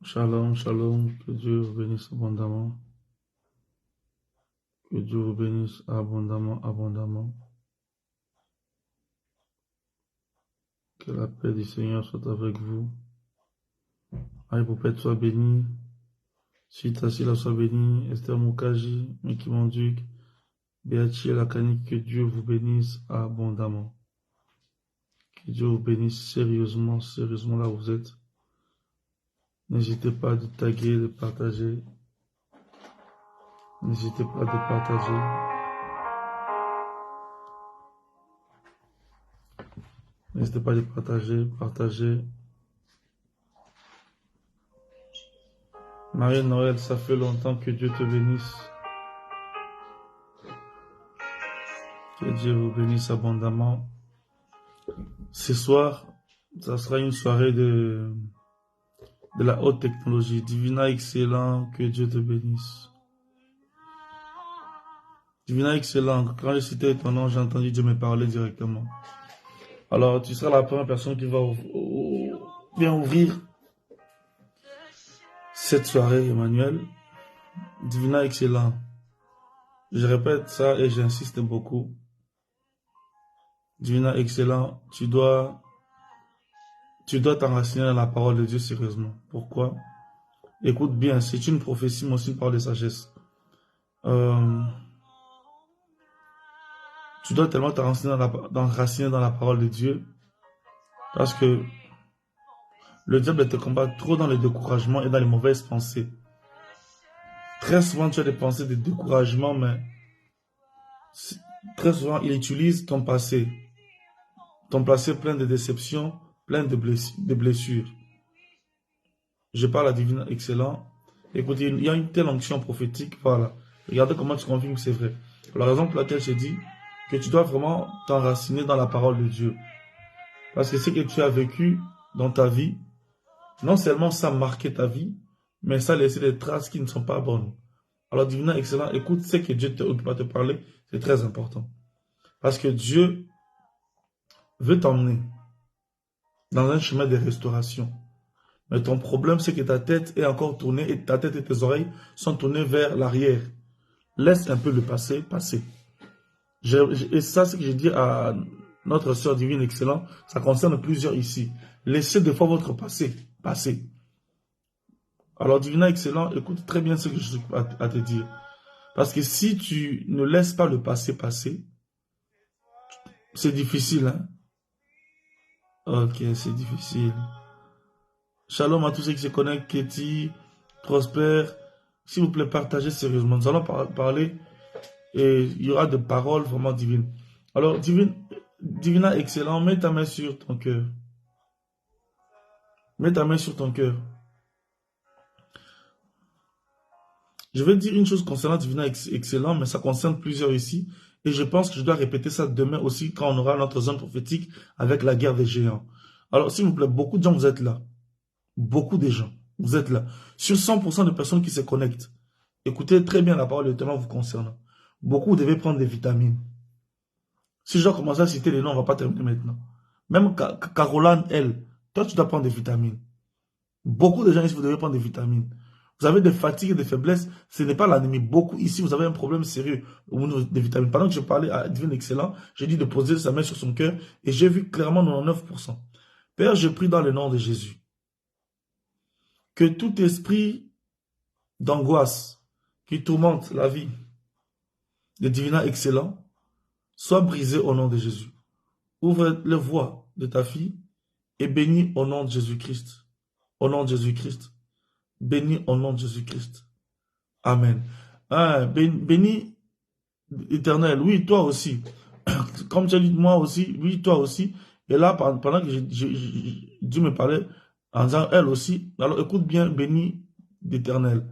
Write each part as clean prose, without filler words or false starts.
Shalom, shalom, que Dieu vous bénisse abondamment, que Dieu vous bénisse abondamment, abondamment, que la paix du Seigneur soit avec vous. Aïe, pour Père, sois béni, Sita Sila soit béni, Esther Mukaji, Miki Monduc, Beachi Lakani, que Dieu vous bénisse abondamment. Que Dieu vous bénisse sérieusement, sérieusement là où vous êtes. N'hésitez pas de taguer, de partager. N'hésitez pas de partager. N'hésitez pas de partager, partager. Marie-Noël, ça fait longtemps, que Dieu te bénisse. Que Dieu vous bénisse abondamment. Ce soir, ça sera une soirée de la haute technologie. Divina excellent, que Dieu te bénisse. Divina excellent, quand j'ai cité ton nom, j'ai entendu Dieu me parler directement. Alors, tu seras la première personne qui va bien ouvrir cette soirée, Emmanuel. Divina excellent. Je répète ça et j'insiste beaucoup. Divina excellent, tu dois t'enraciner dans la parole de Dieu sérieusement. Pourquoi? Écoute bien, c'est une prophétie, mais aussi une parole de sagesse. Tu dois tellement t'enraciner dans la parole de Dieu, parce que le diable te combat trop dans le découragement et dans les mauvaises pensées. Très souvent, tu as des pensées de découragement, mais très souvent, il utilise ton passé plein de déceptions, plein de blessures. Je parle à Divin Excellent. Écoutez, il y a une telle onction prophétique, voilà. Regardez comment tu confirmes que c'est vrai. La raison pour laquelle je dis que tu dois vraiment t'enraciner dans la parole de Dieu. Parce que ce que tu as vécu dans ta vie, non seulement ça a marqué ta vie, mais ça a laissé des traces qui ne sont pas bonnes. Alors, Divin Excellent, écoute, ce que Dieu va te parler, c'est très important. Parce que Dieu veut t'emmener dans un chemin de restauration. Mais ton problème, c'est que ta tête est encore tournée et ta tête et tes oreilles sont tournées vers l'arrière. Laisse un peu le passé passer. Et ça, c'est ce que j'ai dit à notre sœur Divine Excellent, ça concerne plusieurs ici. Laissez des fois votre passé passer. Alors, Divina Excellent, écoute très bien ce que je suis à te dire. Parce que si tu ne laisses pas le passé passer, c'est difficile, hein? Ok, c'est difficile. Shalom à tous ceux qui se connectent, Katie, Prosper. S'il vous plaît, partagez sérieusement. Nous allons parler et il y aura des paroles vraiment divines. Alors, Divina Excellent, mets ta main sur ton cœur. Mets ta main sur ton cœur. Je vais dire une chose concernant Divina Excellent, mais ça concerne plusieurs ici. Et je pense que je dois répéter ça demain aussi quand on aura notre zone prophétique avec la guerre des géants. Alors, s'il vous plaît, beaucoup de gens, vous êtes là. Beaucoup de gens, vous êtes là. Sur 100% de personnes qui se connectent, écoutez très bien la parole de Dieu vous concernant. Beaucoup devez prendre des vitamines. Si je dois commencer à citer les noms, on ne va pas terminer maintenant. Même Caroline, elle, toi tu dois prendre des vitamines. Beaucoup de gens ici, vous devez prendre des vitamines. Vous avez des fatigues et des faiblesses, ce n'est pas l'anémie. Beaucoup ici, vous avez un problème sérieux au niveau des vitamines. Pendant que je parlais à Divine Excellent, j'ai dit de poser sa main sur son cœur et j'ai vu clairement 99%. Père, je prie dans le nom de Jésus que tout esprit d'angoisse qui tourmente la vie de Divina Excellent soit brisé au nom de Jésus. Ouvre les voies de ta fille et bénis au nom de Jésus-Christ. Au nom de Jésus-Christ. Bénis au nom de Jésus-Christ. Amen. Bénis Éternel, oui, toi aussi. Comme tu as dit, moi aussi, oui, toi aussi. Et là, pendant que Dieu me parlait, en disant elle aussi, alors écoute bien, bénis d'Éternel.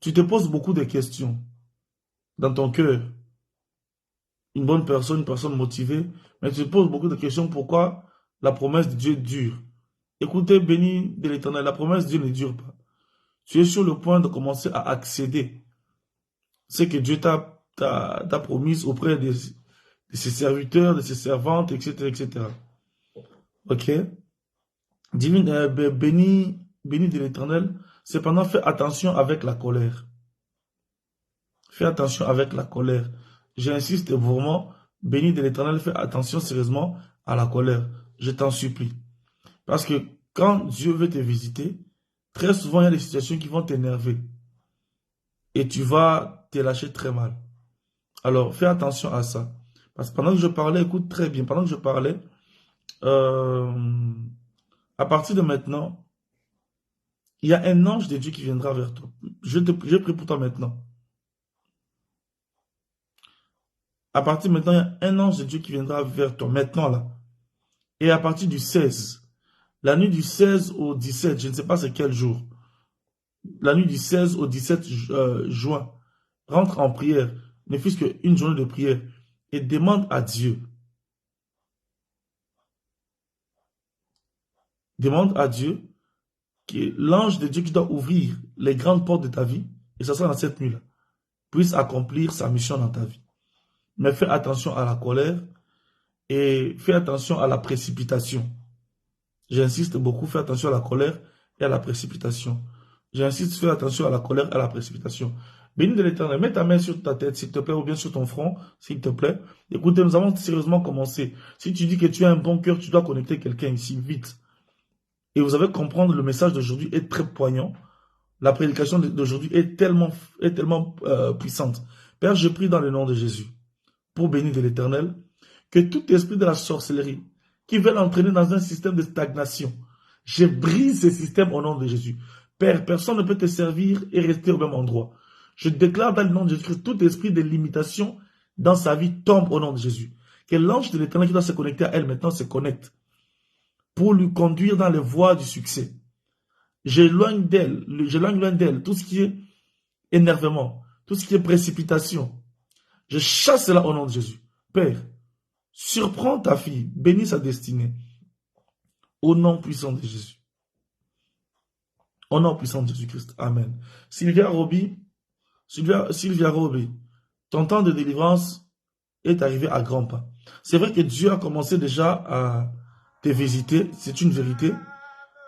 Tu te poses beaucoup de questions dans ton cœur. Une personne motivée, mais tu te poses beaucoup de questions pourquoi la promesse de Dieu dure. Écoutez, béni de l'Éternel, la promesse de Dieu ne dure pas. Tu es sur le point de commencer à accéder ce que Dieu t'a promis auprès de ses serviteurs, de ses servantes, etc., etc. Ok? Béni, béni de l'Éternel. Cependant, fais attention avec la colère. Fais attention avec la colère. J'insiste vraiment, béni de l'Éternel, fais attention sérieusement à la colère. Je t'en supplie. Parce que quand Dieu veut te visiter, très souvent il y a des situations qui vont t'énerver. Et tu vas te lâcher très mal. Alors, fais attention à ça. Parce que pendant que je parlais, écoute très bien, pendant que je parlais, euh, à partir de maintenant, il y a un ange de Dieu qui viendra vers toi. Je prie pour toi maintenant. À partir de maintenant, il y a un ange de Dieu qui viendra vers toi, maintenant là. Et à partir du 16, la nuit du 16 au 17, je ne sais pas c'est quel jour, la nuit du 16 au 17 juin, rentre en prière, ne fût-ce qu'une journée de prière, et demande à Dieu. Demande à Dieu que l'ange de Dieu qui doit ouvrir les grandes portes de ta vie, et ça sera dans cette nuit-là, puisse accomplir sa mission dans ta vie. Mais fais attention à la colère et fais attention à la précipitation. J'insiste beaucoup, fais attention à la colère et à la précipitation. J'insiste, fais attention à la colère et à la précipitation. Béni de l'Éternel, mets ta main sur ta tête, s'il te plaît, ou bien sur ton front, s'il te plaît. Écoutez, nous allons sérieusement commencer. Si tu dis que tu as un bon cœur, tu dois connecter quelqu'un ici, vite. Et vous avez comprendre, le message d'aujourd'hui est très poignant. La prédication d'aujourd'hui est tellement puissante. Père, je prie dans le nom de Jésus, pour bénir de l'Éternel, que tout esprit de la sorcellerie qui veut l'entraîner dans un système de stagnation, je brise ce système au nom de Jésus. Père, personne ne peut te servir et rester au même endroit. Je déclare dans le nom de Jésus que tout esprit de limitation dans sa vie tombe au nom de Jésus. Que l'ange de l'Éternel qui doit se connecter à elle maintenant se connecte pour lui conduire dans les voies du succès. J'éloigne d'elle tout ce qui est énervement, tout ce qui est précipitation. Je chasse cela au nom de Jésus. Père, surprends ta fille, bénis sa destinée. Au nom puissant de Jésus. Au nom puissant de Jésus-Christ. Amen. Sylvia Roby, ton temps de délivrance est arrivé à grands pas. C'est vrai que Dieu a commencé déjà à te visiter. C'est une vérité.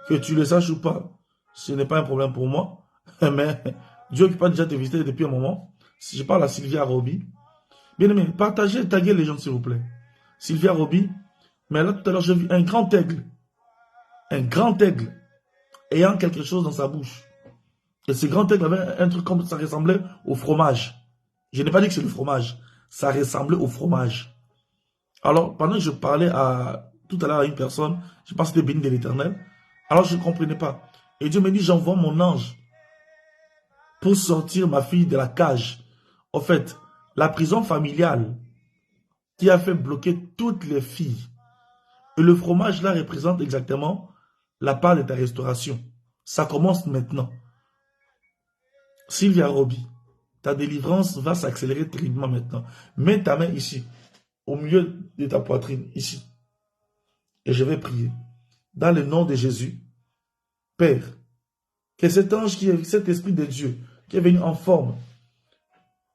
Que tu le saches ou pas, ce n'est pas un problème pour moi. Mais Dieu qui peut déjà te visiter depuis un moment. Si je parle à Sylvia Roby, bien aimé, partagez et taguez les gens s'il vous plaît. Sylvia Roby, mais là tout à l'heure j'ai vu un grand aigle ayant quelque chose dans sa bouche. Et ce grand aigle avait un truc comme ça ressemblait au fromage. Je n'ai pas dit que c'est le fromage, ça ressemblait au fromage. Alors pendant que je parlais tout à l'heure à une personne, je pense que c'était béni de l'Éternel, alors je ne comprenais pas. Et Dieu me dit, j'envoie mon ange pour sortir ma fille de la cage. En fait, la prison familiale qui a fait bloquer toutes les filles. Et le fromage là représente exactement la part de ta restauration. Ça commence maintenant. Sylvia Roby, ta délivrance va s'accélérer terriblement maintenant. Mets ta main ici, au milieu de ta poitrine, ici. Et je vais prier. Dans le nom de Jésus, Père, que cet ange, cet esprit de Dieu, qui est venu en forme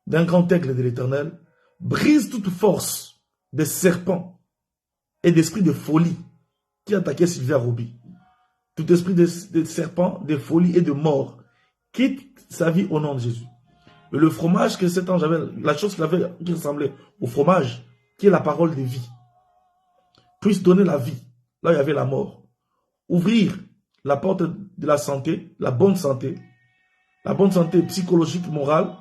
d'un grand aigle de l'Éternel, brise toute force de serpents et d'esprit de folie qui attaquait Sylvia Roby. Tout esprit de serpent, de folie et de mort quitte sa vie au nom de Jésus. Et le fromage que cet ange avait, la chose qui ressemblait au fromage, qui est la parole de vie, puisse donner la vie, là où il y avait la mort. Ouvrir la porte de la santé, la bonne santé psychologique, morale,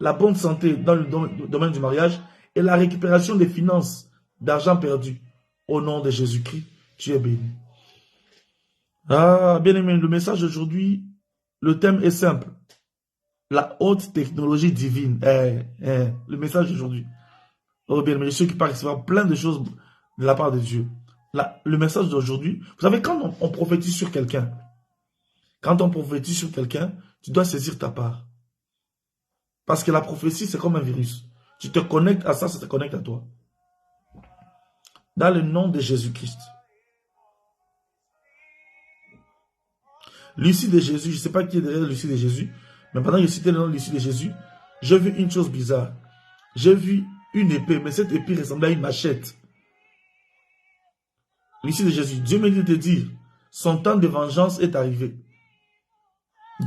la bonne santé dans le domaine du mariage et la récupération des finances, d'argent perdu. Au nom de Jésus-Christ, tu es béni. Ah, bien aimé, le message d'aujourd'hui, le thème est simple. La haute technologie divine. Le message d'aujourd'hui. Oh bien aimé, je suis qui parle recevoir plein de choses de la part de Dieu. Le message d'aujourd'hui, vous savez, quand on prophétise sur quelqu'un, tu dois saisir ta part. Parce que la prophétie, c'est comme un virus. Tu te connectes à ça, ça te connecte à toi. Dans le nom de Jésus-Christ. Lucie de Jésus, je ne sais pas qui est derrière Lucie de Jésus, mais pendant que je citais le nom de Lucie de Jésus, j'ai vu une chose bizarre. J'ai vu une épée, mais cette épée ressemblait à une machette. Lucie de Jésus, Dieu me dit de te dire son temps de vengeance est arrivé.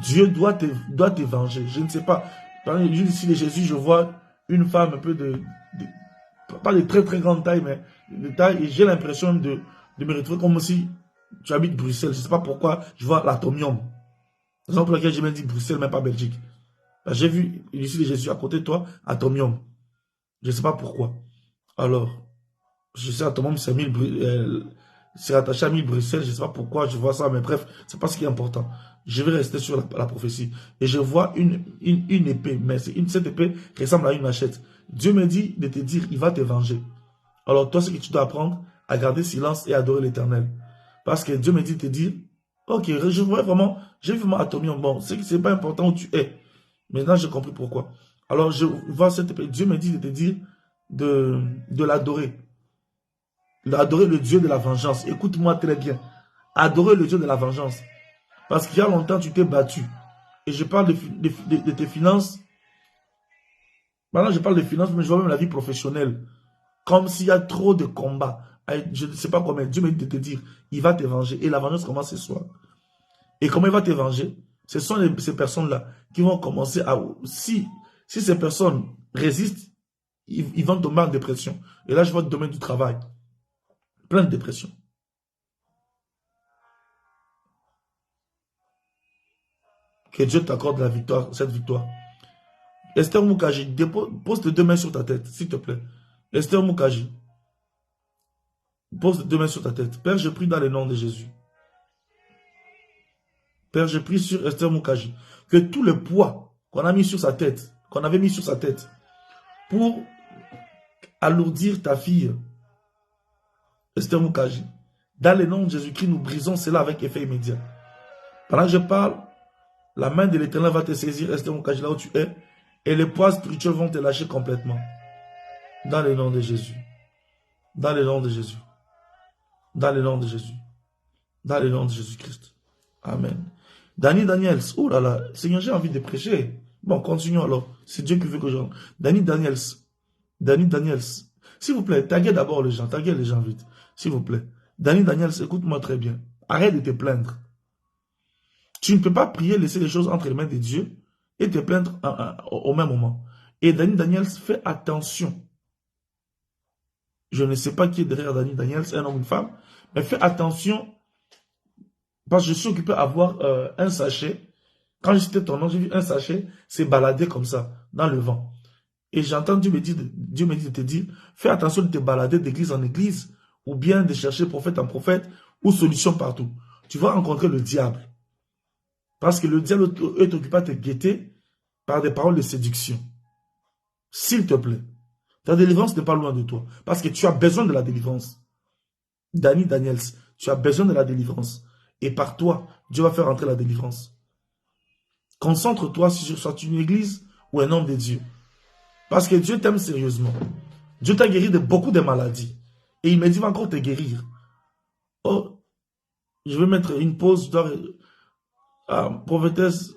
Dieu doit te venger. Je ne sais pas. Dans les ici de Jésus, je vois une femme un peu pas de très très grande taille, mais de taille, et j'ai l'impression de me retrouver comme si tu habites Bruxelles. Je ne sais pas pourquoi je vois l'atomium. Raison pour laquelle j'ai même dit Bruxelles, même pas Belgique. J'ai vu ici de Jésus à côté de toi, atomium. Je ne sais pas pourquoi. Alors, je sais atomium, c'est rattaché à 1000 Bruxelles. Je ne sais pas pourquoi je vois ça, mais bref, c'est pas ce qui est important. Je vais rester sur la prophétie. Et je vois une épée, mais cette épée ressemble à une machette. Dieu me dit de te dire, il va te venger. Alors toi, ce que tu dois apprendre, à garder silence et adorer l'Éternel. Parce que Dieu me dit de te dire, ok, je vois vraiment, j'ai vu vraiment atomium. Bon, c'est pas important où tu es. Maintenant, j'ai compris pourquoi. Alors, je vois cette épée. Dieu me dit de te dire de l'adorer. Adorer le Dieu de la vengeance. Écoute-moi très bien. Adorer le Dieu de la vengeance. Parce qu'il y a longtemps, tu t'es battu. Et je parle de tes finances. Maintenant, je parle de finances, mais je vois même la vie professionnelle. Comme s'il y a trop de combats. Je ne sais pas comment. Dieu me dit de te dire, il va te venger. Et la vengeance commence ce soir. Et comment il va te venger? Ce sont ces personnes-là qui vont commencer à... Si ces personnes résistent, ils vont tomber en dépression. Et là, je vois le domaine du travail. Plein de dépression. Que Dieu t'accorde la victoire, cette victoire. Esther Moukaji, pose tes deux mains sur ta tête, s'il te plaît. Esther Moukaji, pose tes deux mains sur ta tête. Père, je prie dans le nom de Jésus. Père, je prie sur Esther Moukaji que tout le poids qu'on a mis sur sa tête, qu'on avait mis sur sa tête, pour alourdir ta fille, Esther Moukaji, dans le nom de Jésus-Christ, nous brisons cela avec effet immédiat. Pendant que je parle, la main de l'Éternel va te saisir, Esther Moukaji, là où tu es, et les poids spirituels vont te lâcher complètement. Dans le nom de Jésus. Dans le nom de Jésus. Dans le nom de Jésus. Dans le nom de Jésus-Christ. Amen. Danny Daniels. Oh là là. Seigneur, j'ai envie de prêcher. Bon, continuons alors. C'est Dieu qui veut que je... Danny Daniels. Danny Daniels. S'il vous plaît, taguez d'abord les gens. Taguez les gens vite. S'il vous plaît. Danny Daniels, écoute-moi très bien. Arrête de te plaindre. Tu ne peux pas prier, laisser les choses entre les mains de Dieu et te plaindre au même moment. Et Danny Daniels, fais attention. Je ne sais pas qui est derrière Danny Daniels, un homme ou une femme, mais fais attention, parce que je suis occupé à voir un sachet. Quand j'ai cité ton nom, j'ai vu un sachet s'est baladé comme ça, dans le vent. Et j'entends Dieu me dire de te dire, fais attention de te balader d'église en église, ou bien de chercher prophète en prophète, ou solution partout. Tu vas rencontrer le diable. Parce que le diable est occupé à te guetter par des paroles de séduction. S'il te plaît. Ta délivrance n'est pas loin de toi. Parce que tu as besoin de la délivrance. Danny Daniels, tu as besoin de la délivrance. Et par toi, Dieu va faire entrer la délivrance. Concentre-toi sur soit une église ou un homme de Dieu. Parce que Dieu t'aime sérieusement. Dieu t'a guéri de beaucoup de maladies. Et il me dit, il va encore te guérir. Oh, je vais mettre une pause. Prophétesse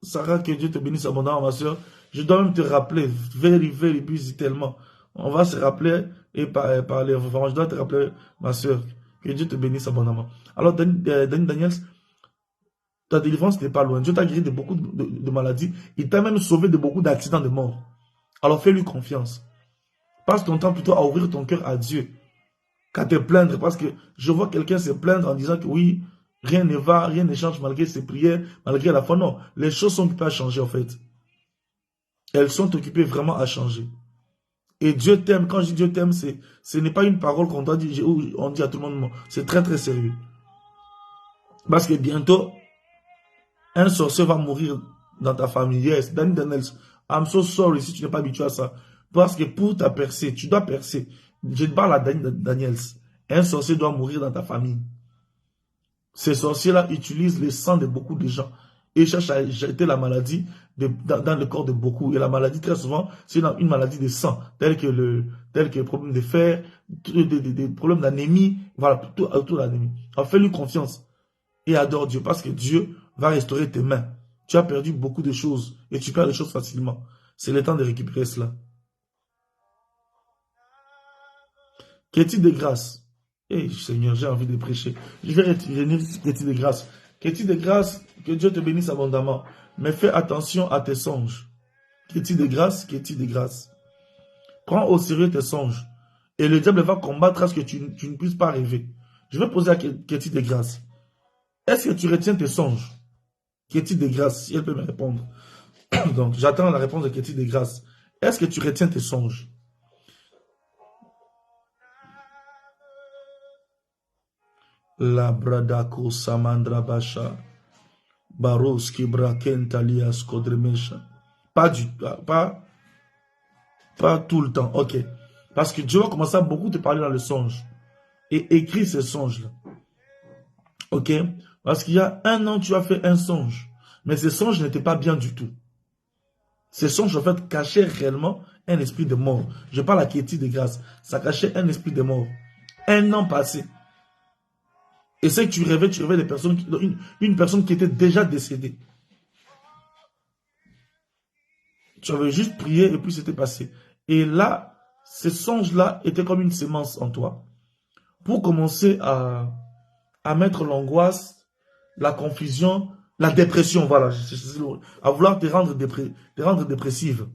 Sarah, que Dieu te bénisse abondamment, ma soeur. Je dois même te rappeler, very busy tellement. On va se rappeler et parler. Enfin, je dois te rappeler, ma soeur, que Dieu te bénisse abondamment. Alors, Danny Daniels, ta délivrance n'est pas loin. Dieu t'a guéri de beaucoup de maladies. Il t'a même sauvé de beaucoup d'accidents de mort. Alors, fais-lui confiance. Passe ton temps plutôt à ouvrir ton cœur à Dieu qu'à te plaindre. Parce que je vois quelqu'un se plaindre en disant que oui, rien ne va, rien ne change malgré ses prières, malgré la foi. Non, les choses sont occupées à changer en fait. Elles sont occupées vraiment à changer. Et Dieu t'aime. Quand je dis Dieu t'aime, ce n'est pas une parole qu'on doit dire, on dit à tout le monde. C'est très très sérieux. Parce que bientôt, un sorcier va mourir dans ta famille. Yes, Danny Daniels, I'm so sorry si tu n'es pas habitué à ça. Parce que pour ta percée, tu dois percer. Je parle à Danny Daniels. Un sorcier doit mourir dans ta famille. Ces sorciers-là utilisent le sang de beaucoup de gens et cherchent à jeter la maladie dans le corps de beaucoup. Et la maladie, très souvent, c'est une maladie de sang, telle que le problème de fer, des problèmes d'anémie, voilà, tout autour de l'anémie. Alors fais-lui confiance et adore Dieu, parce que Dieu va restaurer tes mains. Tu as perdu beaucoup de choses et tu perds les choses facilement. C'est le temps de récupérer cela. Qu'est-il de grâce? Eh Seigneur, j'ai envie de prêcher. Je vais retenir Ketty de grâce. Ketty de grâce, que Dieu te bénisse abondamment. Mais fais attention à tes songes. Ketty de grâce, Ketty de grâce. Prends au sérieux tes songes. Et le diable va combattre à ce que tu ne puisses pas rêver. Je vais poser à Ketty de grâce. Est-ce que tu retiens tes songes? Ketty de grâce, si elle peut me répondre. Donc, j'attends la réponse de Ketty de grâce. Est-ce que tu retiens tes songes? La bradako samandra basha. Baros kibra kentalias kodremesha. Pas tout le temps. Ok. Parce que Dieu va commencer à beaucoup te parler dans le songe. Et écris ces songes-là. Ok. Parce qu'il y a 1 an, tu as fait un songe. Mais ces songes n'étaient pas bien du tout. Ces songes, en fait, cachaient réellement un esprit de mort. Je parle à Ketty de grâce. Ça cachait un esprit de mort. 1 an passé. Et c'est que tu rêvais des personnes, une personne qui était déjà décédée. Tu avais juste prié et puis c'était passé. Et là, ces songes-là étaient comme une sémence en toi. Pour commencer à mettre l'angoisse, la confusion, la dépression, voilà. À vouloir te rendre dépressive.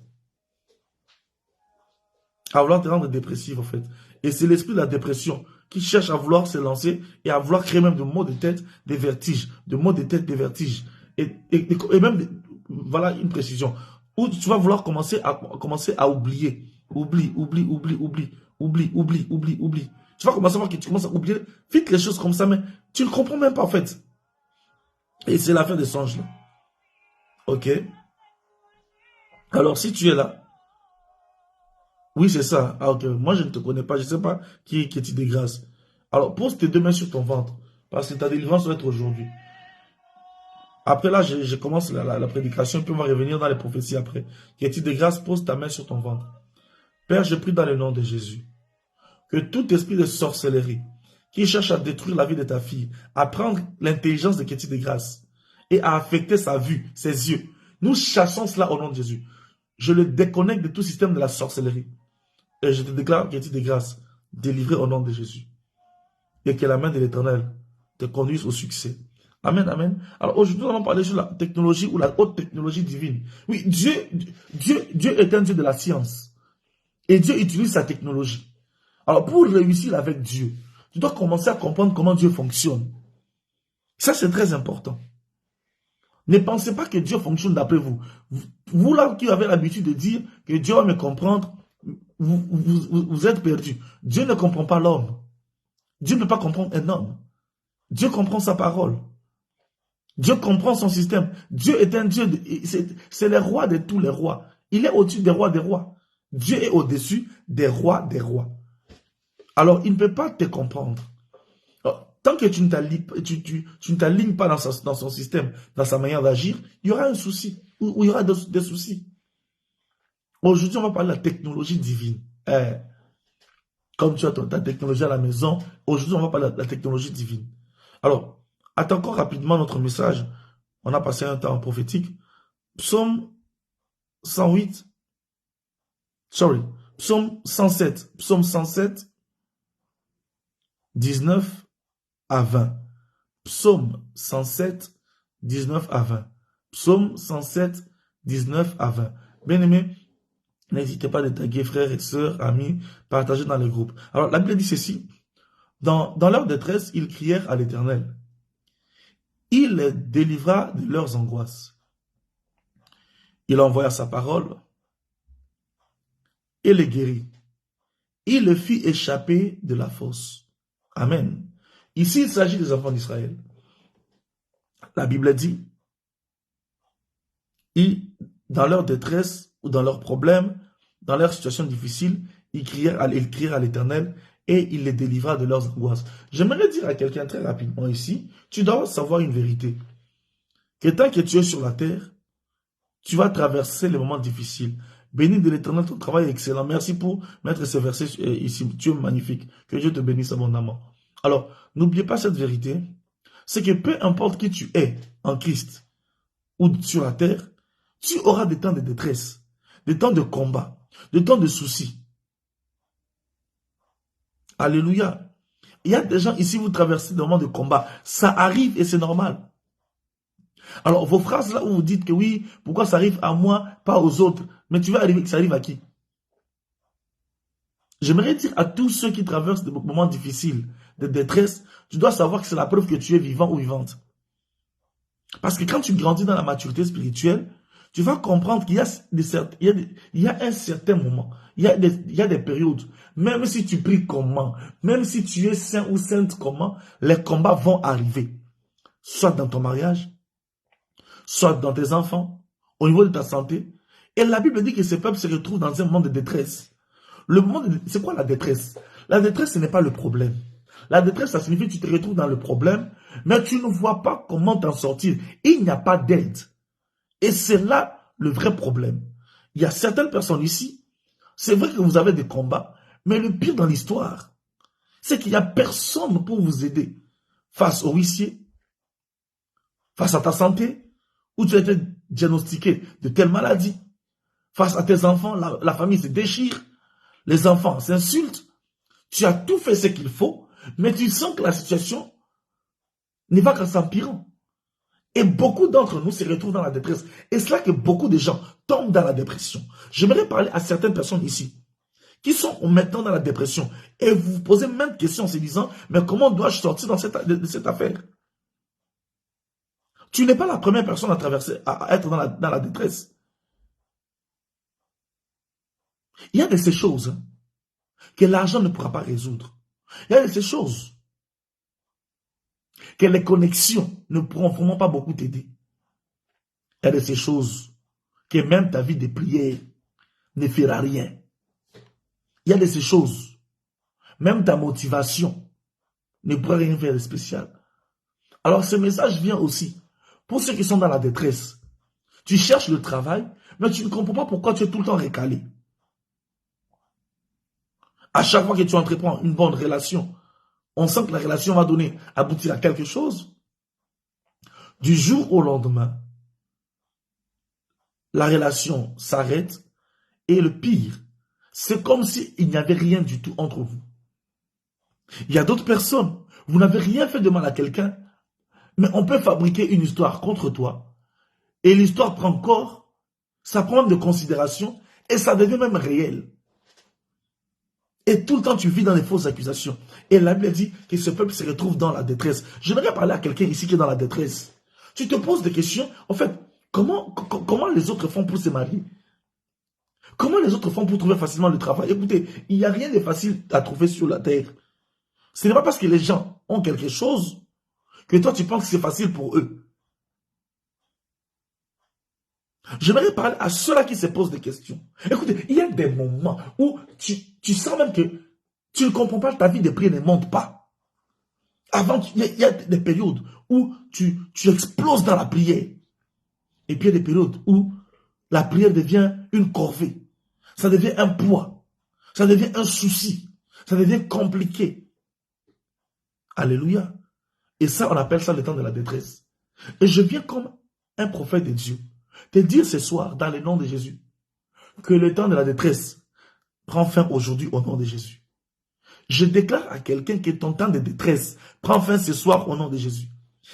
À vouloir te rendre dépressive, en fait. Et c'est l'esprit de la dépression qui cherche à vouloir se lancer et à vouloir créer même de maux de tête, des vertiges. De maux de tête, des vertiges. Et même, voilà une précision. Où tu vas vouloir commencer à oublier. Oublie. Tu vas commencer à voir que tu commences à oublier vite les choses comme ça, mais tu ne comprends même pas, en fait. Et c'est la fin des songes, là. Ok? Alors, si tu es là, oui, c'est ça. Ah, ok. Moi, je ne te connais pas. Je ne sais pas qui est Ketty de grâce. Alors, pose tes 2 mains sur ton ventre. Parce que ta délivrance doit être aujourd'hui. Après, là, je commence la prédication. Puis on va revenir dans les prophéties après. Ketty de grâce, pose ta main sur ton ventre. Père, je prie dans le nom de Jésus. Que tout esprit de sorcellerie qui cherche à détruire la vie de ta fille, à prendre l'intelligence de Ketty de grâce et à affecter sa vue, ses yeux. Nous chassons cela au nom de Jésus. Je le déconnecte de tout système de la sorcellerie. Et je te déclare, Ketty de grâce, délivré au nom de Jésus. Et que la main de l'Éternel te conduise au succès. Amen, amen. Alors aujourd'hui, nous allons parler sur la technologie ou la haute technologie divine. Oui, Dieu est un Dieu de la science. Et Dieu utilise sa technologie. Alors pour réussir avec Dieu, tu dois commencer à comprendre comment Dieu fonctionne. Ça, c'est très important. Ne pensez pas que Dieu fonctionne d'après vous. Vous là qui avez l'habitude de dire que Dieu va me comprendre, vous êtes perdu. Dieu ne comprend pas l'homme. Dieu ne peut pas comprendre un homme. Dieu comprend sa parole. Dieu comprend son système. Dieu est un Dieu, c'est le roi de tous les rois. Il est au-dessus des rois des rois. Dieu est au-dessus des rois des rois. Alors, il ne peut pas te comprendre. Alors, tant que tu ne t'alignes pas dans son système, dans sa manière d'agir, il y aura un souci, ou il y aura des soucis. Aujourd'hui, on va parler de la technologie divine. Comme tu as ta technologie à la maison, aujourd'hui, on va parler de la technologie divine. Alors, attends encore rapidement notre message. On a passé un temps prophétique. Psaume 107. Psaume 107, 19 à 20. Psaume 107, 19 à 20. Psaume 107, 19 à 20. Bien-aimés, n'hésitez pas à taguer frères et sœurs, amis, partagez dans les groupes. Alors, la Bible dit ceci. Dans leur détresse, ils crièrent à l'Éternel. Il les délivra de leurs angoisses. Il envoya sa parole et les guérit. Il les fit échapper de la fosse. Amen. Ici, il s'agit des enfants d'Israël. La Bible dit, dans leur détresse ou dans leurs problèmes, dans leur situation difficile, ils crièrent à l'Éternel et il les délivra de leurs angoisses. J'aimerais dire à quelqu'un très rapidement ici, tu dois savoir une vérité. Que tant que tu es sur la terre, tu vas traverser les moments difficiles. Béni de l'Éternel, ton travail est excellent. Merci pour mettre ces versets ici. Tu es magnifique. Que Dieu te bénisse abondamment. Alors, n'oubliez pas cette vérité. C'est que peu importe qui tu es en Christ ou sur la terre, tu auras des temps de détresse, des temps de combat, des temps de soucis. Alléluia. Il y a des gens ici, vous traversez des moments de combat. Ça arrive et c'est normal. Alors, vos phrases là où vous dites que oui, pourquoi ça arrive à moi, pas aux autres, mais tu vas arriver que ça arrive à qui? J'aimerais dire à tous ceux qui traversent des moments difficiles, de détresse, tu dois savoir que c'est la preuve que tu es vivant ou vivante. Parce que quand tu grandis dans la maturité spirituelle, tu vas comprendre qu'il y a un certain moment, il y a des périodes, même si tu pries comment, même si tu es saint ou sainte comment, les combats vont arriver. Soit dans ton mariage, soit dans tes enfants, au niveau de ta santé. Et la Bible dit que ces peuples se retrouvent dans un moment de détresse. C'est quoi la détresse? La détresse, ce n'est pas le problème. La détresse, ça signifie que tu te retrouves dans le problème, mais tu ne vois pas comment t'en sortir. Il n'y a pas d'aide. Et c'est là le vrai problème. Il y a certaines personnes ici, c'est vrai que vous avez des combats, mais le pire dans l'histoire, c'est qu'il n'y a personne pour vous aider face au huissier, face à ta santé, où tu as été diagnostiqué de telle maladie, face à tes enfants, la famille se déchire, les enfants s'insultent, tu as tout fait ce qu'il faut, mais tu sens que la situation ne va qu'en s'empirant. Et beaucoup d'entre nous se retrouvent dans la détresse. Et c'est là que beaucoup de gens tombent dans la dépression. J'aimerais parler à certaines personnes ici qui sont maintenant dans la dépression et vous vous posez même question en se disant, mais comment dois-je sortir de cette affaire? Tu n'es pas la première personne à être dans la détresse. Il y a de ces choses que l'argent ne pourra pas résoudre. Il y a de ces choses que les connexions ne pourront vraiment pas beaucoup t'aider. Il y a de ces choses que même ta vie de prière ne fera rien. Il y a de ces choses, même ta motivation ne pourra rien faire de spécial. Alors ce message vient aussi pour ceux qui sont dans la détresse. Tu cherches le travail, mais tu ne comprends pas pourquoi tu es tout le temps recalé. À chaque fois que tu entreprends une bonne relation, on sent que la relation va aboutir à quelque chose. Du jour au lendemain, la relation s'arrête et le pire, c'est comme s'il n'y avait rien du tout entre vous. Il y a d'autres personnes, vous n'avez rien fait de mal à quelqu'un, mais on peut fabriquer une histoire contre toi et l'histoire prend corps, ça prend de considération et ça devient même réel. Et tout le temps, tu vis dans les fausses accusations. Et la Bible dit que ce peuple se retrouve dans la détresse. J'aimerais parler à quelqu'un ici qui est dans la détresse. Tu te poses des questions. En fait, comment les autres font pour se marier? Comment les autres font pour trouver facilement le travail? Écoutez, il n'y a rien de facile à trouver sur la terre. Ce n'est pas parce que les gens ont quelque chose que toi, tu penses que c'est facile pour eux. J'aimerais parler à ceux-là qui se posent des questions. Écoutez, il y a des moments où tu sens même que tu ne comprends pas, ta vie de prière ne monte pas. Avant, il y a des périodes où tu exploses dans la prière. Et puis il y a des périodes où la prière devient une corvée. Ça devient un poids. Ça devient un souci. Ça devient compliqué. Alléluia. Et ça, on appelle ça le temps de la détresse. Et je viens comme un prophète de Dieu te dire ce soir, dans le nom de Jésus, que le temps de la détresse prend fin aujourd'hui au nom de Jésus. Je déclare à quelqu'un que ton temps de détresse prend fin ce soir au nom de Jésus.